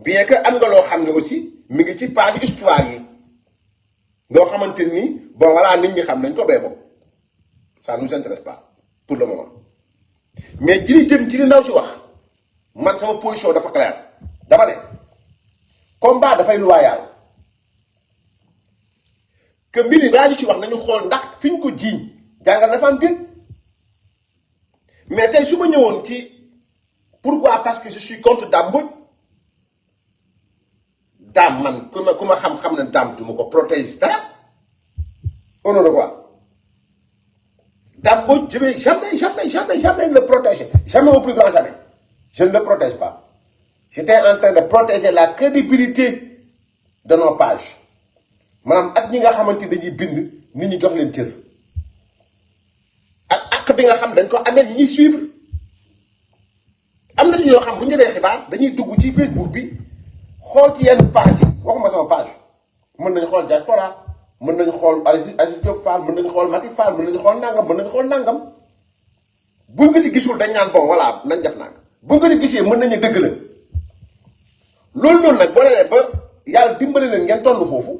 bien que am nga loo xam ne aussi mi ngi ci page histoire yi loo xamante ni bon voilà nit ñi xam nañ ko bee bopp ça nous intéresse pas pour le moment mais ji jëm ci li ndaw si wax man sama position dafa claire dama ne combat dafay loyal que mbir yi balaa ñu ci wax nañu xool ndax fi ñu ko jiiñ jàngal dafa am déet mais tey su ma ñëwoon ci pourquoi parce que je suis contre Dame Mbodj Dame man ku ma xam-xam ne Dame du ma ko protège dara au nom de quoi Dame Mbodj, je vais jamais le protéger. Jamais au plus grand jamais. Je ne le protège pas. J'étais en train de protéger la crédibilité de nos pages. Madame, ak ñi nga xamante dañuy bind nit ñi jox leen cër. Ak bi nga xam dañ ko amee ñi suivre. Am na si ñoo xam bu ñu dee xibaar dañuy dugg ci Facebook bi xool ci yenn page yi waxuma sama page mën nañu xool diaspora mën nañu xool Aziz Diop Fall mën nañu xool Mati Fall mën nañu xool nangam mën nañu xool nangam buñ ko ci gisul dañ naan bon voilà nañ def nangam buñ ko ci gisee mën nañu dëgg la loolu noonu nag boo demee ba yàlla dimbali leen ngeen toll foofu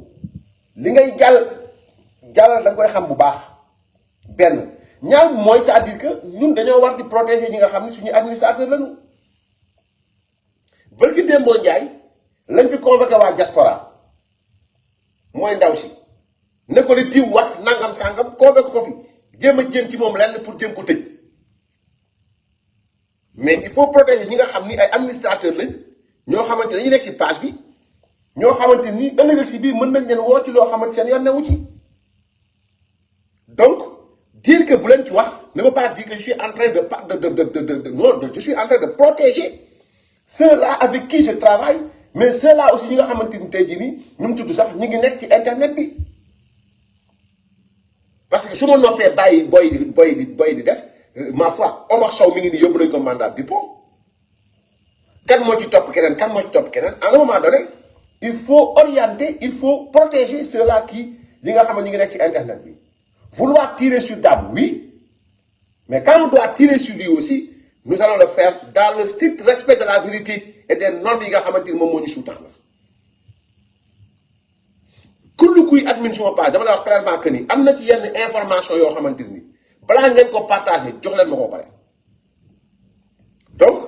li ngay jàllal da nga koy xam bu baax benn ñaar mooy c'est-à-dire que ñun dañoo war di protéger ñi nga xam ne suñu administrateur lañu. Bërki Dembo Ndiaye lañ fi convoqué waa diaspora mooy ndaw si ne ko li diw wax nangam sangam convoqué ko fi jéem a jëm ci moom lenn pour jéem ko tëj mais il faut protéger ñi nga xam ni ay administrateur lañ ñoo xamante dañuy nekk ci page bi ñoo xamante ni ëllëg si biir mën nañ leen woo ci loo xamante seen yoon newu ci donc dire que bu leen ci wax ne veut pas dire que je suis en train non je suis en train de protéger ceux-là avec qui je travaille mais ceux-là aussi ñi nga xamante ni tey jii nii ñu mu tudd sax ñu ngi nekk ci internet bi parce que su ma noppee bàyyi boy di def ma foi Omar Sow mi ngi nii yóbbu nañu ko mandat de dépôt kan moo ci topp keneen kan moo ci topp keneen à un moment donné il faut orienter il faut protéger ceux-là qui yi nga xam ne ñu ngi nekk ci internet bi vouloir tirer sur Dame oui mais quand on doit tirer sur lui aussi nous allons le faire dans le strict respect de la vérité et des normes yi nga xamante ni moom moo ñu sous-tendre kullu kuy admin suma page dama lay wax clairement que ni am na ci yenn information yoo xamante ni balaa ngeen ko partager jox leen ma ko pare donc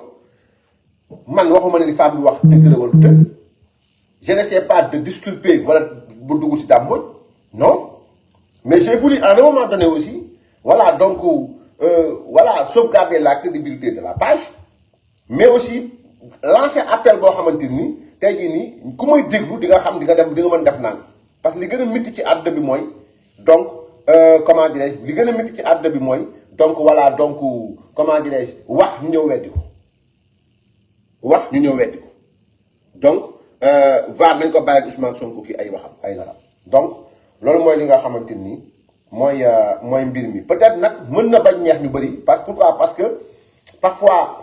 man waxuma ne li femme bi wax dëgg la wala du dëgg je n'essaie pas de disculper wala bu dugg ci Dame Mbodj non mais j'ai voulu à un moment donné aussi voilà donc voilà sauvegarder la crédibilité de la page mais aussi lancer appel boo xamante ni tey jii nii ku may déglu di nga xam di nga dem di nga mën def nang parce que li gën a métti ci àdduna bi mooy donc comment dirais-je li gën a métti ci àdduna bi mooy donc voilà donc comment dirais-je wax ñu ñëw weddi ko wax ñu ñëw weddi ko donc var nañ ko bàyyi ak Ousmane Sonko ki ay waxam ay naram donc loolu mooy li nga xamante ni mooy mooy mbir mi peut-être nag mën na bañ ñeex ñu bëri pourquoi parce que parfois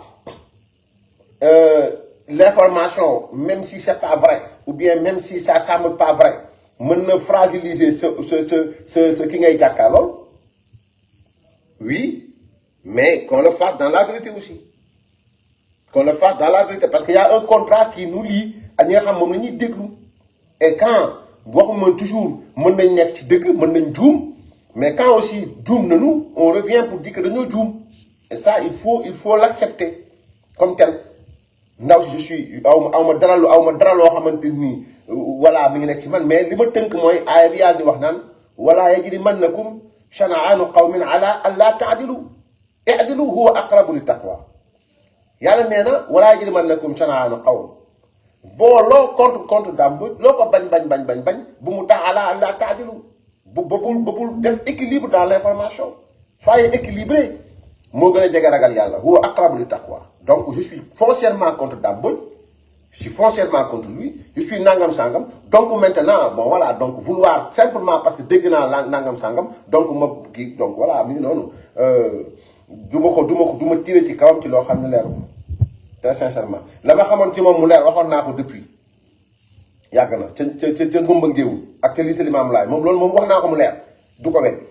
l'information même si c'est pas vrai ou bien même si ça semble pas vrai mën na fragiliser ce ki ngay jàkkaarlool oui mais qu'on le fasse dans la vérité aussi qu'on le fasse dans la vérité parce qu'il y a un contrat qui nous lie ak ñi nga xam moom la ñuy déglu et quand waxuma toujours mën nañ nekk ci dëgg mën nañ juum mais quand aussi juum nañu on revient pour dire que dañoo juum et ça il faut l'accepter comme tel ndaw si je suis aw ma dara loo xamante ni voilà mi ngi nekk ci man mais li ma tënk mooy aaya bi yàlla di wax naan wala yajrimannakum shana'aanu qawmin ala an laa ta'dilu i'dilu huwa aqrabu lit taqwa yàlla nee na wala yajrimannakum shana'aanu qawm boo loo contre Dame Mbodj loo ko bañ bu mu tax ala an laa ta'dilu bul def équilibre dans l'information soyez équilibré moo gën a jege ragal yàlla huwa aqrabu lit taqwa donc je suis foncièrement contre Dame Mbodj je suis foncièrement contre lui je suis nangam sangam donc maintenant bon voilà donc vouloir simplement parce que dégg naa nangam sangam donc ma kii donc voilà mi ngi noonu du ma tiré ci kawam ci loo xam ne leeruma très sincèrement la ma xamoon ci moom mu leer waxoon naa ko depuis yàgg na ca Ngumba Ngéewul ak ca lycée Limamou Laye moom loolu moom wax naa ko mu leer du ko weddi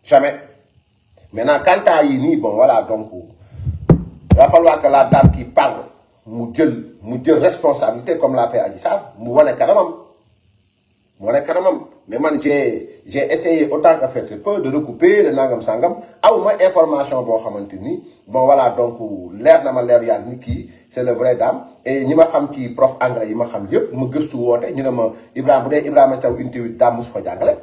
jamais maintenant quant à yi nii bon voilà donc il va falloir que la dame qui parle mu jël responsabilité comme l'a fait Adji Sarr mu wane kanamam mais man j'ai essayé autant que faire se peut de recouper de nangam sangam aw ma information boo xamante ni bon voilà donc leer na ma leer yàlla ni kii c'est le vrai Dame et ñi ma xam ci prof anglais yi ma xam yépp ma gëstu woote ñu ne ma Ibrahima bu dee Ibrahima Thiaw unité 8 Dame mosu fa jàngale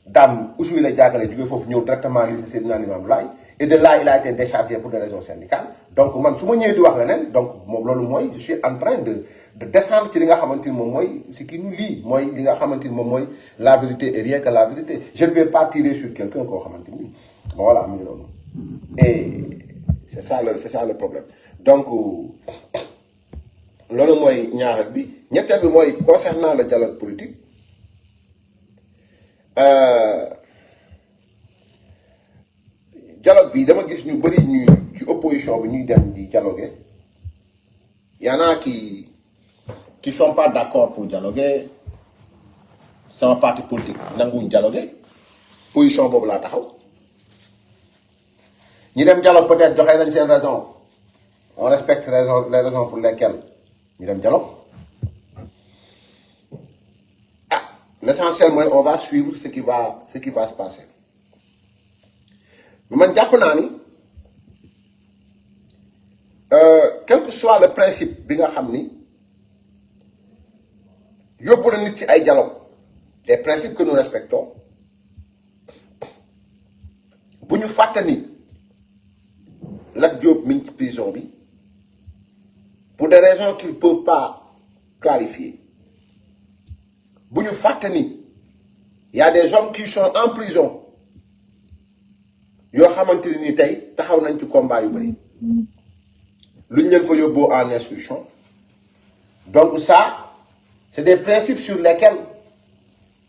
Dame Oussouye la jàngale jógee foofu ñëw directement lycée Seydina Limamou Laye et de là il a été déchargé pour des raisons syndicales donc man su ma ñëwee di wax leneen donc moom loolu mooy je suis en train de descendre ci li nga xamante ni moom mooy ce qui nous lie mooy li nga xamante ni moom mooy la vérité et rien que la vérité je ne vais pas tirer sur quelqu'un koo xamante ni voilà mu ngi noonu et c'est ça le problème donc loolu mooy ñaareel bi ñetteel bi mooy concernant le dialogue politique dialogue bi dama gis ñu bëri ñuy ci opposition bi ñuy dem di dialoguer y en a qui sont pas d'accord pour dialoguer sama parti politique nanguwuñ dialoguer position boobu laa taxaw ñi dem dialogue peut-être joxe nañ seen raison on respecte les raisons pour lesquelles ñu dem dialogue l'essentiel mooy on va suivre ce qui va se passer man jàpp naa ni quel que soit le principe bi nga xam ni yóbbu na nit ci ay dialogue des principes que nous respectons bu ñu fàtte ni Lat Diop mi ngi ci prison bi pour des raisons qu'ils ne peuvent pas clarifier bu ñu fàtte ni y a des hommes qui sont en prison yoo xamante ni tey taxaw nañ ci combat yu bëri luñ leen fa yóbboo en instruction donc ça c'est des principes sur lesquels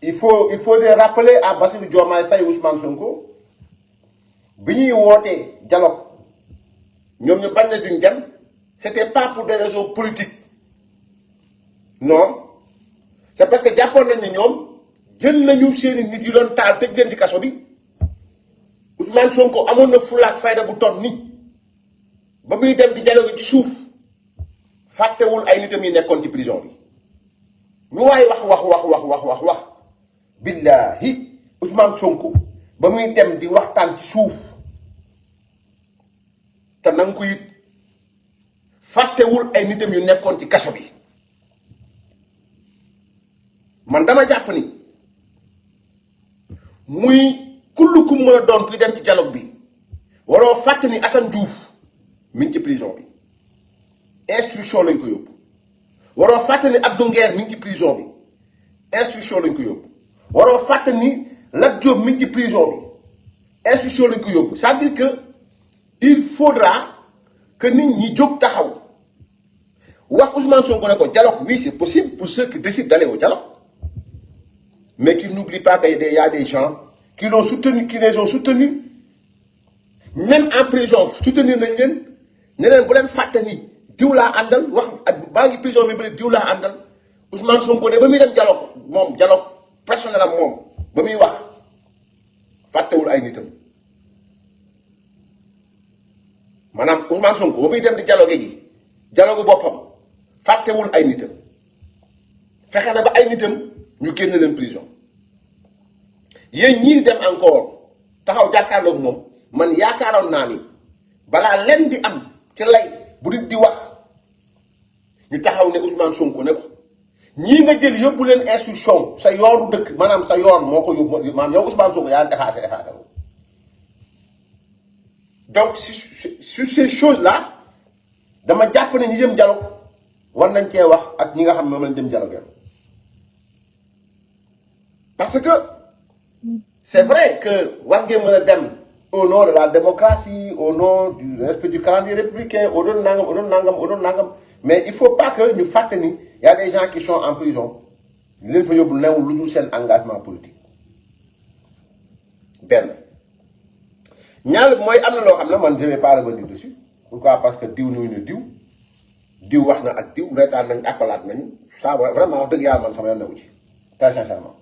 il faudrait rappeler à Bassirou Diomaye Faye Ousmane Sonko bi ñuy wootee dialogue ñoom ñu bañ na duñ dem c'était pas pour des raisons politiques non c'est parce que jàppoon nañ ne ñoom jël nañu seeni nit yu doon taal tëj leen ci kaso bi Ousmane Sonko amoon na fulaak fayda bu ton ni ba muy dem di dialogue ci suuf fàttewul ay nitam yi nekkoon ci prison bi lu waay wax billahi Ousmane Sonko ba muy dem di waxtaan ci suuf te nanga ko it fàttewul ay nitam yu nekkoon ci kaso bi man dama jàpp ni muy kullu ku mën a doon kuy dem ci dialogue bi waroo fàtte ni Assane Diouf mi ngi ci prison bi instruction lañ ko yóbbu waroo fàtte ni Abdou Nguer mi ngi ci prison bi instruction lañ ko yóbbu waroo fàtte ni Lat Diop mi ngi ci prison bi instruction lañ ko yóbbu c'est-à-dire que il faudra que nit ñi jóg taxaw wax Ousmane Sonko ne ko dialogue oui c'est possible pour ceux qui décident d'aller au dialogue mais qu'ils n'oublient pas qu'il y a des gens qui l'ont soutenu, qui les ont soutenus même en prison soutenir nañ leen ne leen bu leen fàtte ni diw laa àndal wax baa ngi prison mi ba diw laa àndal Ousmane Sonko ne ba muy dem dialogue moom dialogue personnel am moom ba muy wax fàttewul ay nitam maanaam Ousmane Sonko ba muy dem di dialogue ji dialogue boppam fàttewul ay nitam fexe na ba ay nitam ñu génn leen prison yéen ñii dem encore taxaw jàkkaarloog moom man yaakaaroon naa ni balaa leen di am ci lay bu nit di wax ñu taxaw ne Ousmane Sonko ne ko ñii nga jël yóbbu leen instruction sa yoonu dëkk maanaam sa yoon moo ko yóbbu maanaam yow Ousmane Sonko yaa effacé donc sur ces choses là dama jàpp ne ñu jëm dialogue war nañ cee wax ak ñi nga xam ne moom lañ jëm dialogue parce que c'est vrai que war ngeen mën a dem au nom de la démocratie au nom du respect du calendrier républicain au doon nangam mais il faut pas que ñu fàtte ni y a des gens qui sont en prison li leen fa yóbbu newul lu dul seen engagement politique benn ñaar mooy am na loo xam ne man je vais pas revenir dessus pourquoi parce que diw ñuy ne diw wax na ak diw reetaan nañ akolaat nañu ça vraiment wax dëgg yàlla man sama yoon newu ci très sincèrement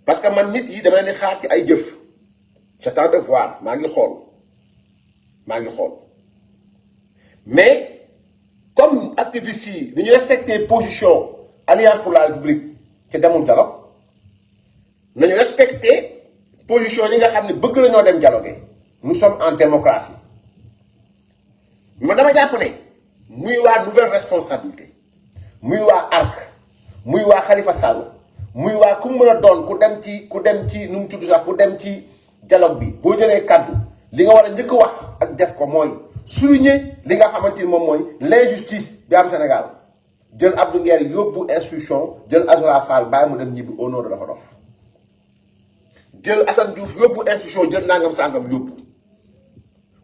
parce que man nit yi dama leen di xaar ci ay jëf j'attends de voir maa ngi xool mais comme activistes yi ni ñu respecté position Alliance pour la République ci demul dialogue nañu respecté position yi nga xam ne bëgg nañoo dem dialoguer nous sommes en démocratie mais dama jàpp ne muy waa nouvelle responsabilité muy waa ARC muy waa Khalifa Sall muy waa ku mën a doon ku dem ci nu mu tudd sax ku dem ci dialogue bi boo jëlee kaddu li nga war a njëkk wax ak def ko mooy souligner li nga xamante ni moom mooy l'injustice bi am Sénégal jël Abdou Nguer yóbbu instruction jël Azoura Fall bàyyi mu dem ñibbi au nom de dafa dof jël Assane Diouf yóbbu institution jël nangam sangam yóbbu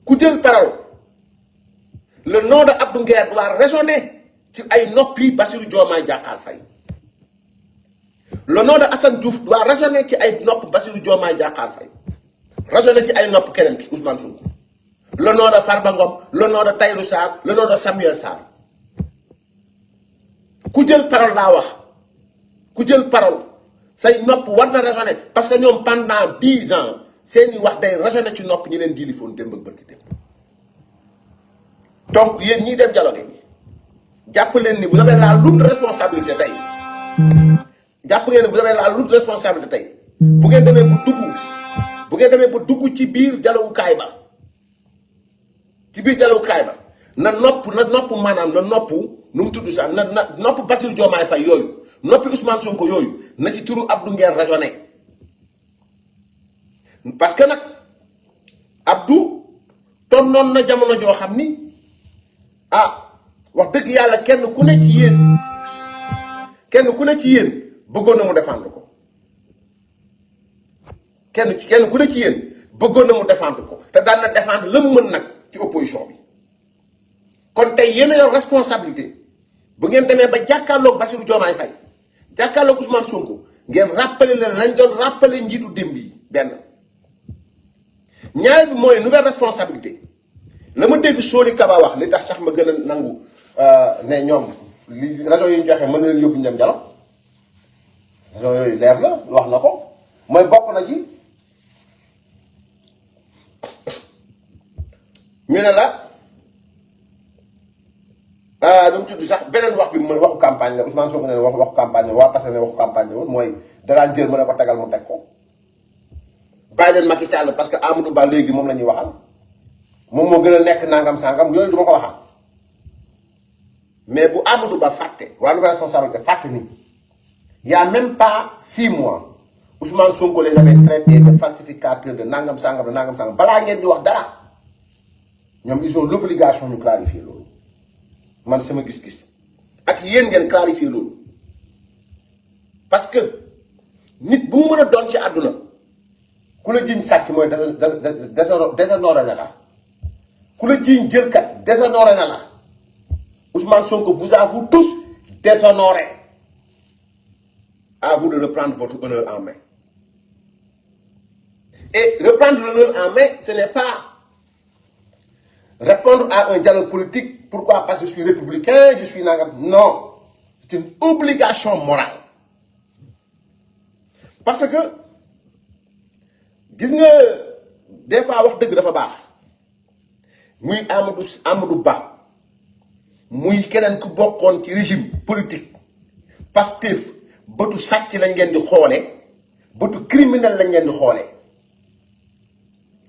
ku jël parole le nom de Abdou Nguer doit résonner ci ay noppi Bassirou Diomaye Diakhar Faye le nom de Assane Diouf doit résonner ci ay nopp Bassirou Diomaye Diakhar Faye résonner ci ay nopp keneen ki Ousmane Sonko le nom de Farba Ngom le nom de Tahirou Sarr le nom de Samuel Sarr ku jël parole laa wax ku jël parole say nopp war na résonner parce que ñoom pendant 10 ans seeni wax day résonner ci nopp ñi leen diilifoon démb ak bërki démb donc yéen ñiy dem dialogue yi jàpp leen ni vous avez la lourde responsabilité tey jàpp ngeen ni vous avez la lourde responsabilité tey bu ngeen demee bu dugg ci biir dialogukaay ba na nopp maanaam na nopp nu mu tudd sax na nopp Bassirou Diomaye Faye yooyu noppi Ousmane Sonko yooyu na ci turu Abdou Nguer résonné parce que nag Abdou tonnoon na jamono joo xam ni wax dëgg yàlla kenn ku ne ci yéen bëggoon na mu défendre ko kenn ku ne ci yéen bëggoon na mu défendre ko te daan na défendre la mu mën nag ci opposition bi kon tey yéen a yor responsabilité bu ngeen demee ba jàkkaarloog Bassirou Diomaye Faye jàkkaarloog Ousmane Sonko ngeen rappeler leen lañ doon rappeler njiitu démb yi benn ñaareel bi mooy nouvelle responsabilité la ma dégg Sori Kaba wax li tax sax ma gën a nangu ne ñoom li raison yi ñu joxe mën na leen yóbbu ñu dem dialogue raison yooyu leer la wax na ko mooy bokk na ci ñu ne la nu mu tudd sax beneen wax bi mooy waxu campagne la Ousmane Sonko ne waxu campagne la waa Pastef ne waxu campagne la woon mooy danaan jël mën a ko tegal mu teg ko bàyyi leen Macky Sall parce que Amadou Ba léegi moom la ñuy waxal moom moo gën a nekk nangam sangam yooyu du ma ko waxal mais bu Amadou Ba fàtte waa nouvelle responsabilité fàtte ni y a même pas 6 mois Ousmane Sonko les avait traités de falsificateurs de nangam sangam balaa ngeen di wax dara ñoom ils ont l'obligation ñu clarifier loolu man sama gis-gis ak yéen ngeen clarifier loolu parce que nit bu mu mën a doon ci àdduna ku la jiiñ sàcc mooy déshonoré na la ku la jiiñ jëlkat déshonoré na la Ousmane Sonko vous a vous tous déshonoré. À vous de reprendre votre honneur en main. Et reprendre l'honneur en main, ce n'est pas répondre à un dialogue politique. Pourquoi? Parce que je suis républicain, je suis nangam. Non, c'est une obligation morale. Parce que, gis nga des fois wax dëgg dafa baax muy Amadou Ba muy keneen ku bokkoon ci régime politique Pastef bëtu sàcc lañ leen di xoolee bëtu criminel lañ leen di xoolee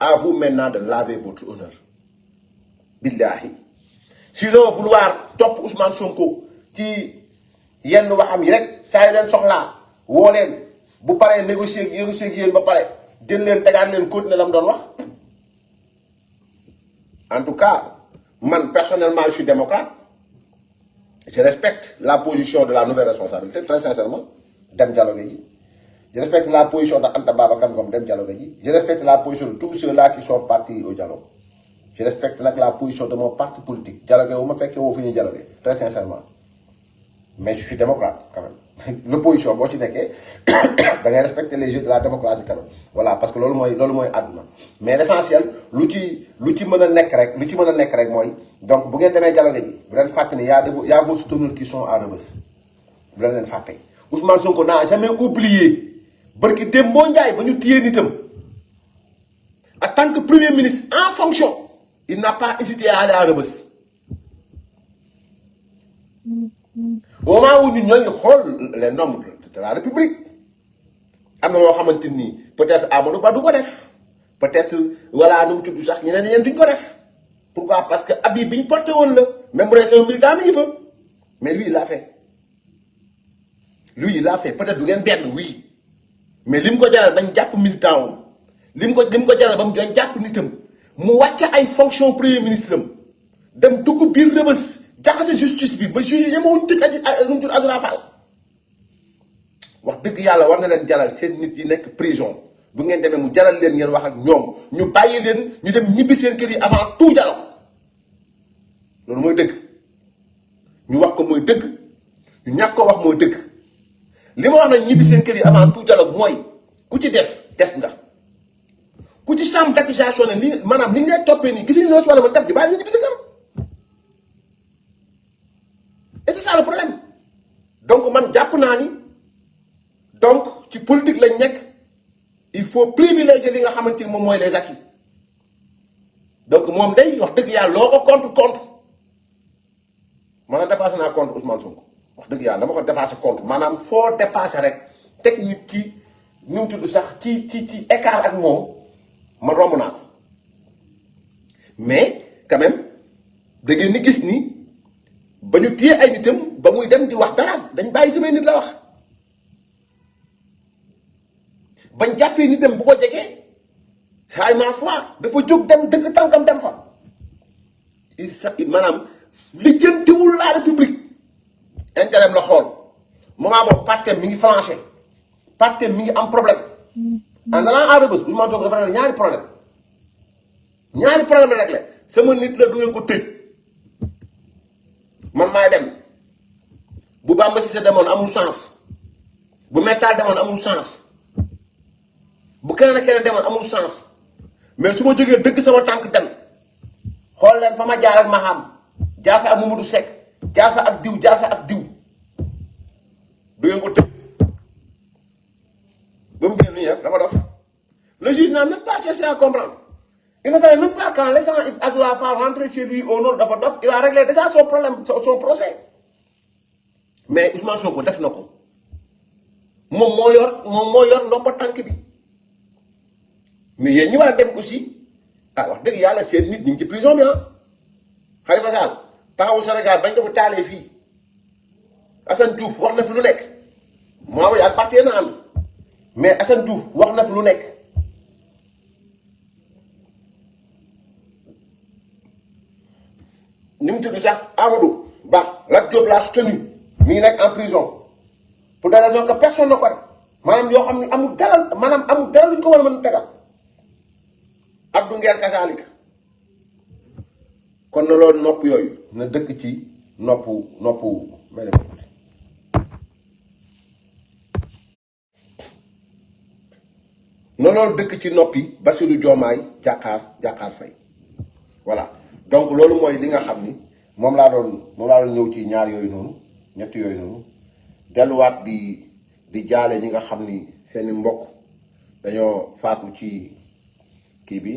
à vous maintenant de laver votre honneur billahi sinon vouloir topp Ousmane Sonko ci yenn waxam yi rek saa yi leen soxlaa woo leen bu paree négocier ak yéen ba pare jël leen tegaat leen continuer la mu doon wax. En tout cas man personnellement je suis démocrate. Je respecte la position de la nouvelle responsabilité, très sincèrement, dem dialogue ji. Je respecte la position d'Anta Babacar Ngom dem dialogue ji. Je respecte la position de tous ceux-là qui sont partis au dialogue. Je respecte la position de mon parti politique. Dialogue wu ma fekkee woo fi ñuy dialogue, très sincèrement. Mais je suis démocrate quand même. L'opposition boo ci nekkee da ngay respecter les jeux de la démocratie quand même. Voilà, parce que loolu mooy àdduna. Mais l'essentiel lu ci mën a nekk rek mooy donc bu ngeen demee dialogue ji bu leen fàtte ni y a vos souteneurs qui sont à Rebeuss bu leen fàtte. Ousmane Sonko n'a jamais oublié barki Dembo Ndiaye ba ñu téye nitam en tant que premier ministre en fonction il n'a pas hésité à aller à Rebeuss. Au moment où ñun ñoo ngi xool les normes de la République am na loo xamante ni peut-être Amadou Ba du ko def peut-être voilà nu mu tudd sax ñeneen duñ ko def pourquoi? Parce que habit bi ñu porté woon la même bu dee c'est un militant mi ngi fa mais lui il l'a fait peut-être du ngeen benn oui mais li mu ko jaral bañ jàpp militant woon li mu ko jaral ba mu doon jàpp nitam mu wàcce ay fonction premier ministre am dem dugg biir Rebeuss jaxase justice bi ba juge ñemewuñ tëj Adji Fall wax dëgg yàlla war na leen jaral seen nit yi nekk prison bu ngeen demee mu jaral leen ngeen wax ak ñoom ñu bàyyi leen ñu dem ñibbi seen kër yi avant tout dialogue loolu mooy dëgg ñu wax ko mooy dëgg ñu ñàkk ko wax mooy dëgg li ma wax nag ñibbi seen kër yi avant tout dialogue mooy ku ci def nga ku ci chambre d'accusation ne li maanaam li ngay toppee nii gisuñu loo ci war a mën def di bàyyi nga ñibbi sa kër et c'est ça le problème donc man jàpp naa ni donc ci politique lañ nekk il faut privilégier li nga xamante ni moom mooy les acquis donc moom day wax dëgg yàlla loo ko contre man a dépassé naa contre Ousmane Sonko wax dëgg yàlla dama ko dépassé contre maanaam foo dépassé rek teg nit ki nu mu tudd sax ci écart ak moom man romb naa ko mais quand même da ngeen ni gis ni ba ñu téye ay nitam ba muy dem di wax dara dañ bàyyi samay nit la wax bañ jàppee ni dem bu ko jegee saa ma foi dafa jóg dem dëgg tànkam dem fa maanaam lijjantiwul la république intérêt la xool moment boobu partem mi ngi flanché partem mi ngi am problème en allant à Rebeuss Ousmane Sonko dafa ne ñaari problème rek la sama nit la du ngeen ko tëj man maay dem bu Bamba Cissé demoon amul sens bu Métal demoon amul sens bu keneen ak keneen demoon amul sens mais su ma jógee dëgg sama tànk dem xool leen fa ma jaar ak ma xam jaar fa ak Mamadou Seck jaar fa ak diw du ngeen ko tëj ba mu génn nii dama dof le juge n'a même pas cherché à comprendre il ne savait même pas qu'en laissant Azoura Fall rentrer chez lui au nord dafa dof il a réglé déjà son problème son procès mais Ousmane Sonko def na ko moom moo yor ndomba tànk bi mais yéen ñi war a dem aussi wax dëgg yàlla seen nit ñi ngi ci prison bi Khalifa Sall taxawu Sénégal bañ ko fa taalee fii Assane Diouf wax na fi lu nekk moo ak parti na ànd mais Assane Diouf wax na fi lu nekk ni mu tudd sax Amadou Ba Lat Diop l'a soutenu mi ngi nekk en prison pour des raisons que personne ne connaît maanaam yoo xam ne amul dara lu ñu ko war a mën a tegal Abdou Nguer kasaalika kon na loolu nopp yooyu na dëkk ci noppu mel na loolu dëkk ci noppi Bassirou Diomaye Diakhar Faye voilà donc loolu mooy li nga xam ni moom laa doon ñëw ci ñaar yooyu noonu ñett yooyu noonu delluwaat di jaale ñi nga xam ni seeni mbokk dañoo faatu ci kii bi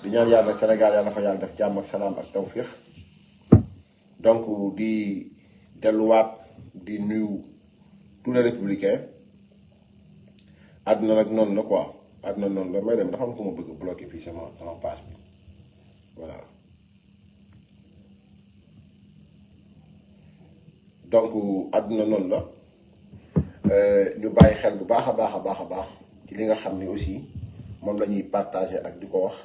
di ñaan yàlla Sénégal yàlla fa yàlla def jàmm ak salaam ak tawfiix donc di delluwaat di nuyu tous les républicains àdduna nag noonu la quoi àdduna noonu la may dem dafa am ko ma bëgg bloqué fii sama page bi voilà donc àdduna noonu la ñu bàyyi xel bu baax a baax ci li nga xam ni aussi moom la ñuy partagé ak di ko wax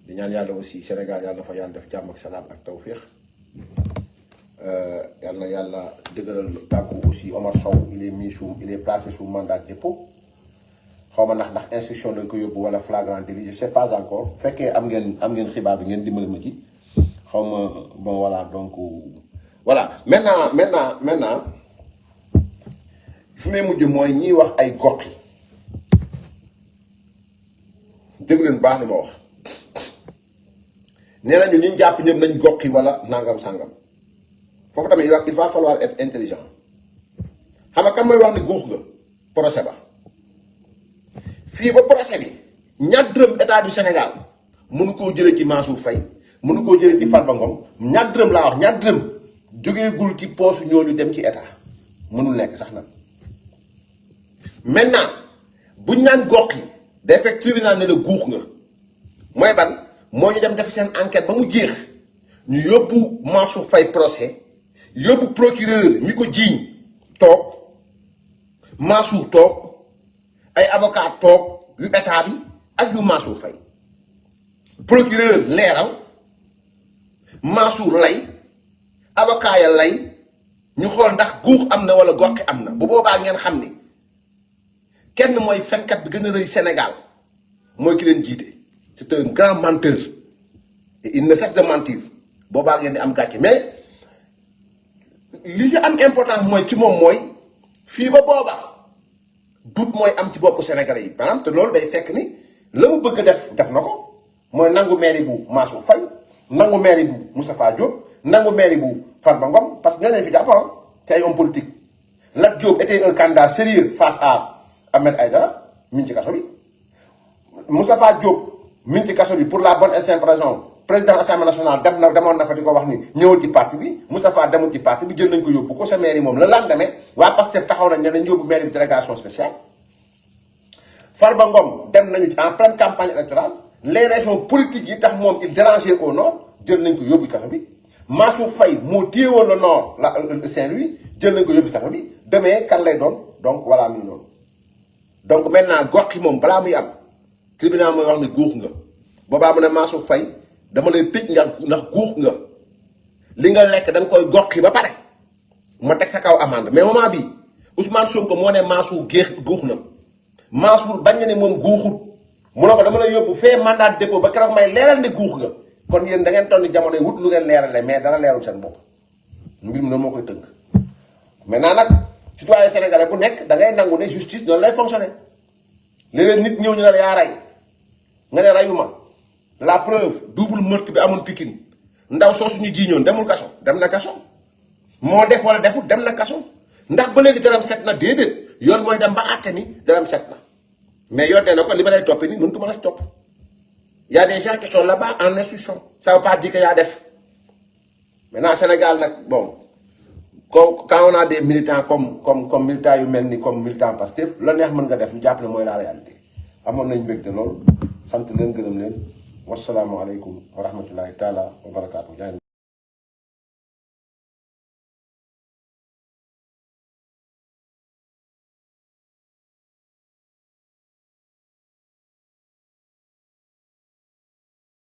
di ñaan yàlla aussi Sénégal yàlla fa yàlla def jàmm ak salaam ak tawfiix yàlla na yàlla dëgëral tànku aussi Omar Sow il est placé sous mandat de dépôt xaw ma ndax instruction lañ ko yóbbu wala flagrant délit je sais pas encore fekkee am ngeen xibaar bi ngeen dimbali ma ci xaw ma bon voilà donc voilà maintenant fi may mujj mooy ñiy wax ay gox yi dégg leen baax li ma wax nee nañu ñi jàpp ñëpp nañ gox yi wala nangam sangam foofu tamit il va falloir être intelligent xam nga kan mooy wax ni guux nga procès ba fii ba procès bi ñaar dërëm état du Sénégal mënu koo jëlee ci Mansour Faye mënu koo jëlee ci Farba Ngom ñaar dërëm laa wax ñaar dërëm jógeegul ci poosu ñooñu dem ci état mënul nekk sax nag maintenant buñ naan gox yi day fekk tribunal ne la guux nga mooy ban moo ñu dem def seen enquête ba mu jeex ñu yóbbu Mansour Faye procès yóbbu procureur mi ko jiiñ toog Mansour toog ay avocat toog yu état bi ak yu Mansour Faye procureur leeral Mansour lay avocat ya lay ñu xool ndax guux am na wala goxi am na bu boobaa ngeen xam ni kenn mooy fenkat bi gën a rëy Sénégal mooy ki leen jiite c'est un grand menteur et il ne cesse de mentir boobaa ngeen di am gàcce mais li ci am importance mooy ci moom mooy fii ba booba doute mooy am ci boppu Sénégalais yi maanaam te loolu day fekk ni la mu bëgg def na ko mooy nangu mairie bu Mansour Faye nangu mairie bu Moustapha Diop nangu mairie bu Farba Ngom parce que ñoo leen fi jàpp ci ay homme politique Lat Diop était un candidat sérieux face à Ahmed Aïdara mi ngi ci kaso bi Moustapha Diop mi ngi ci kaso bi pour la bonne et simple raison président assemblée nationale demoon na fa di ko wax ni ñëwul ci parti bi Moustapha demul ci parti bi jël nañ ko yóbbu ko sa mairie moom la lendemain waa Pastef taxaw nañ ne nañ yóbbu mairie bi délégation spéciale Farba Ngom dem nañu en pleine campagne électorale les raisons politiques yi tax moom il dérangeait au nord jël nañ ko yóbbu kaso bi Mansour Faye moo téyewoon le nord la Saint-Louis jël nañ ko yóbbu kaso bi demee kan lay doon donc voilà muy noonu donc maintenant gox yi moom balaa muy am tribunal mooy wax ne guux nga boobaa mu ne Mansour Faye dama lay tëj ndax guux nga li nga lekk da nga koy gox yi ba pare ma teg sa kaw amande mais moment bi Ousmane Sonko moo ne Mansour guux na Mansour bañ na ne moom guuxut mu ne ko dama lay yóbbu fee mandat de dépôt ba keroog may leeral ne guux nga kon yéen da ngeen toll jamono yi wut lu ngeen leerale mais dara leerul seen bopp mbir mi noonu moo koy tënk maintenant nag citoyen sénégalais bu nekk da ngay nangu ne justice noonu lay fonctionner léeg-léeg nit ñëw ñu ne la yaa rey nga ne reyuma la preuve double meurtre bi amoon Pikine ndaw soo suñu jiiñoon demul kaso dem na kaso moo def wala defut dem na kaso ndax ba léegi daram set na déedéet yoon mooy dem ba àtte ni daram set na mais yoon na ko li ma lay toppee ni mënutuma la si topp y a des gens qui sont là-bas en instruction ça veut pas dire que yaa def maintenant Sénégal nag bon quand on a des militants comme militants yu mel ni comme militant Pastef la neex mën nga def ñu jàppale mooy la réalité amoon nañ mbégte lool sant leen gërëm leen wasalaamualeykum wa rahmatullahi taala wa barakaatu.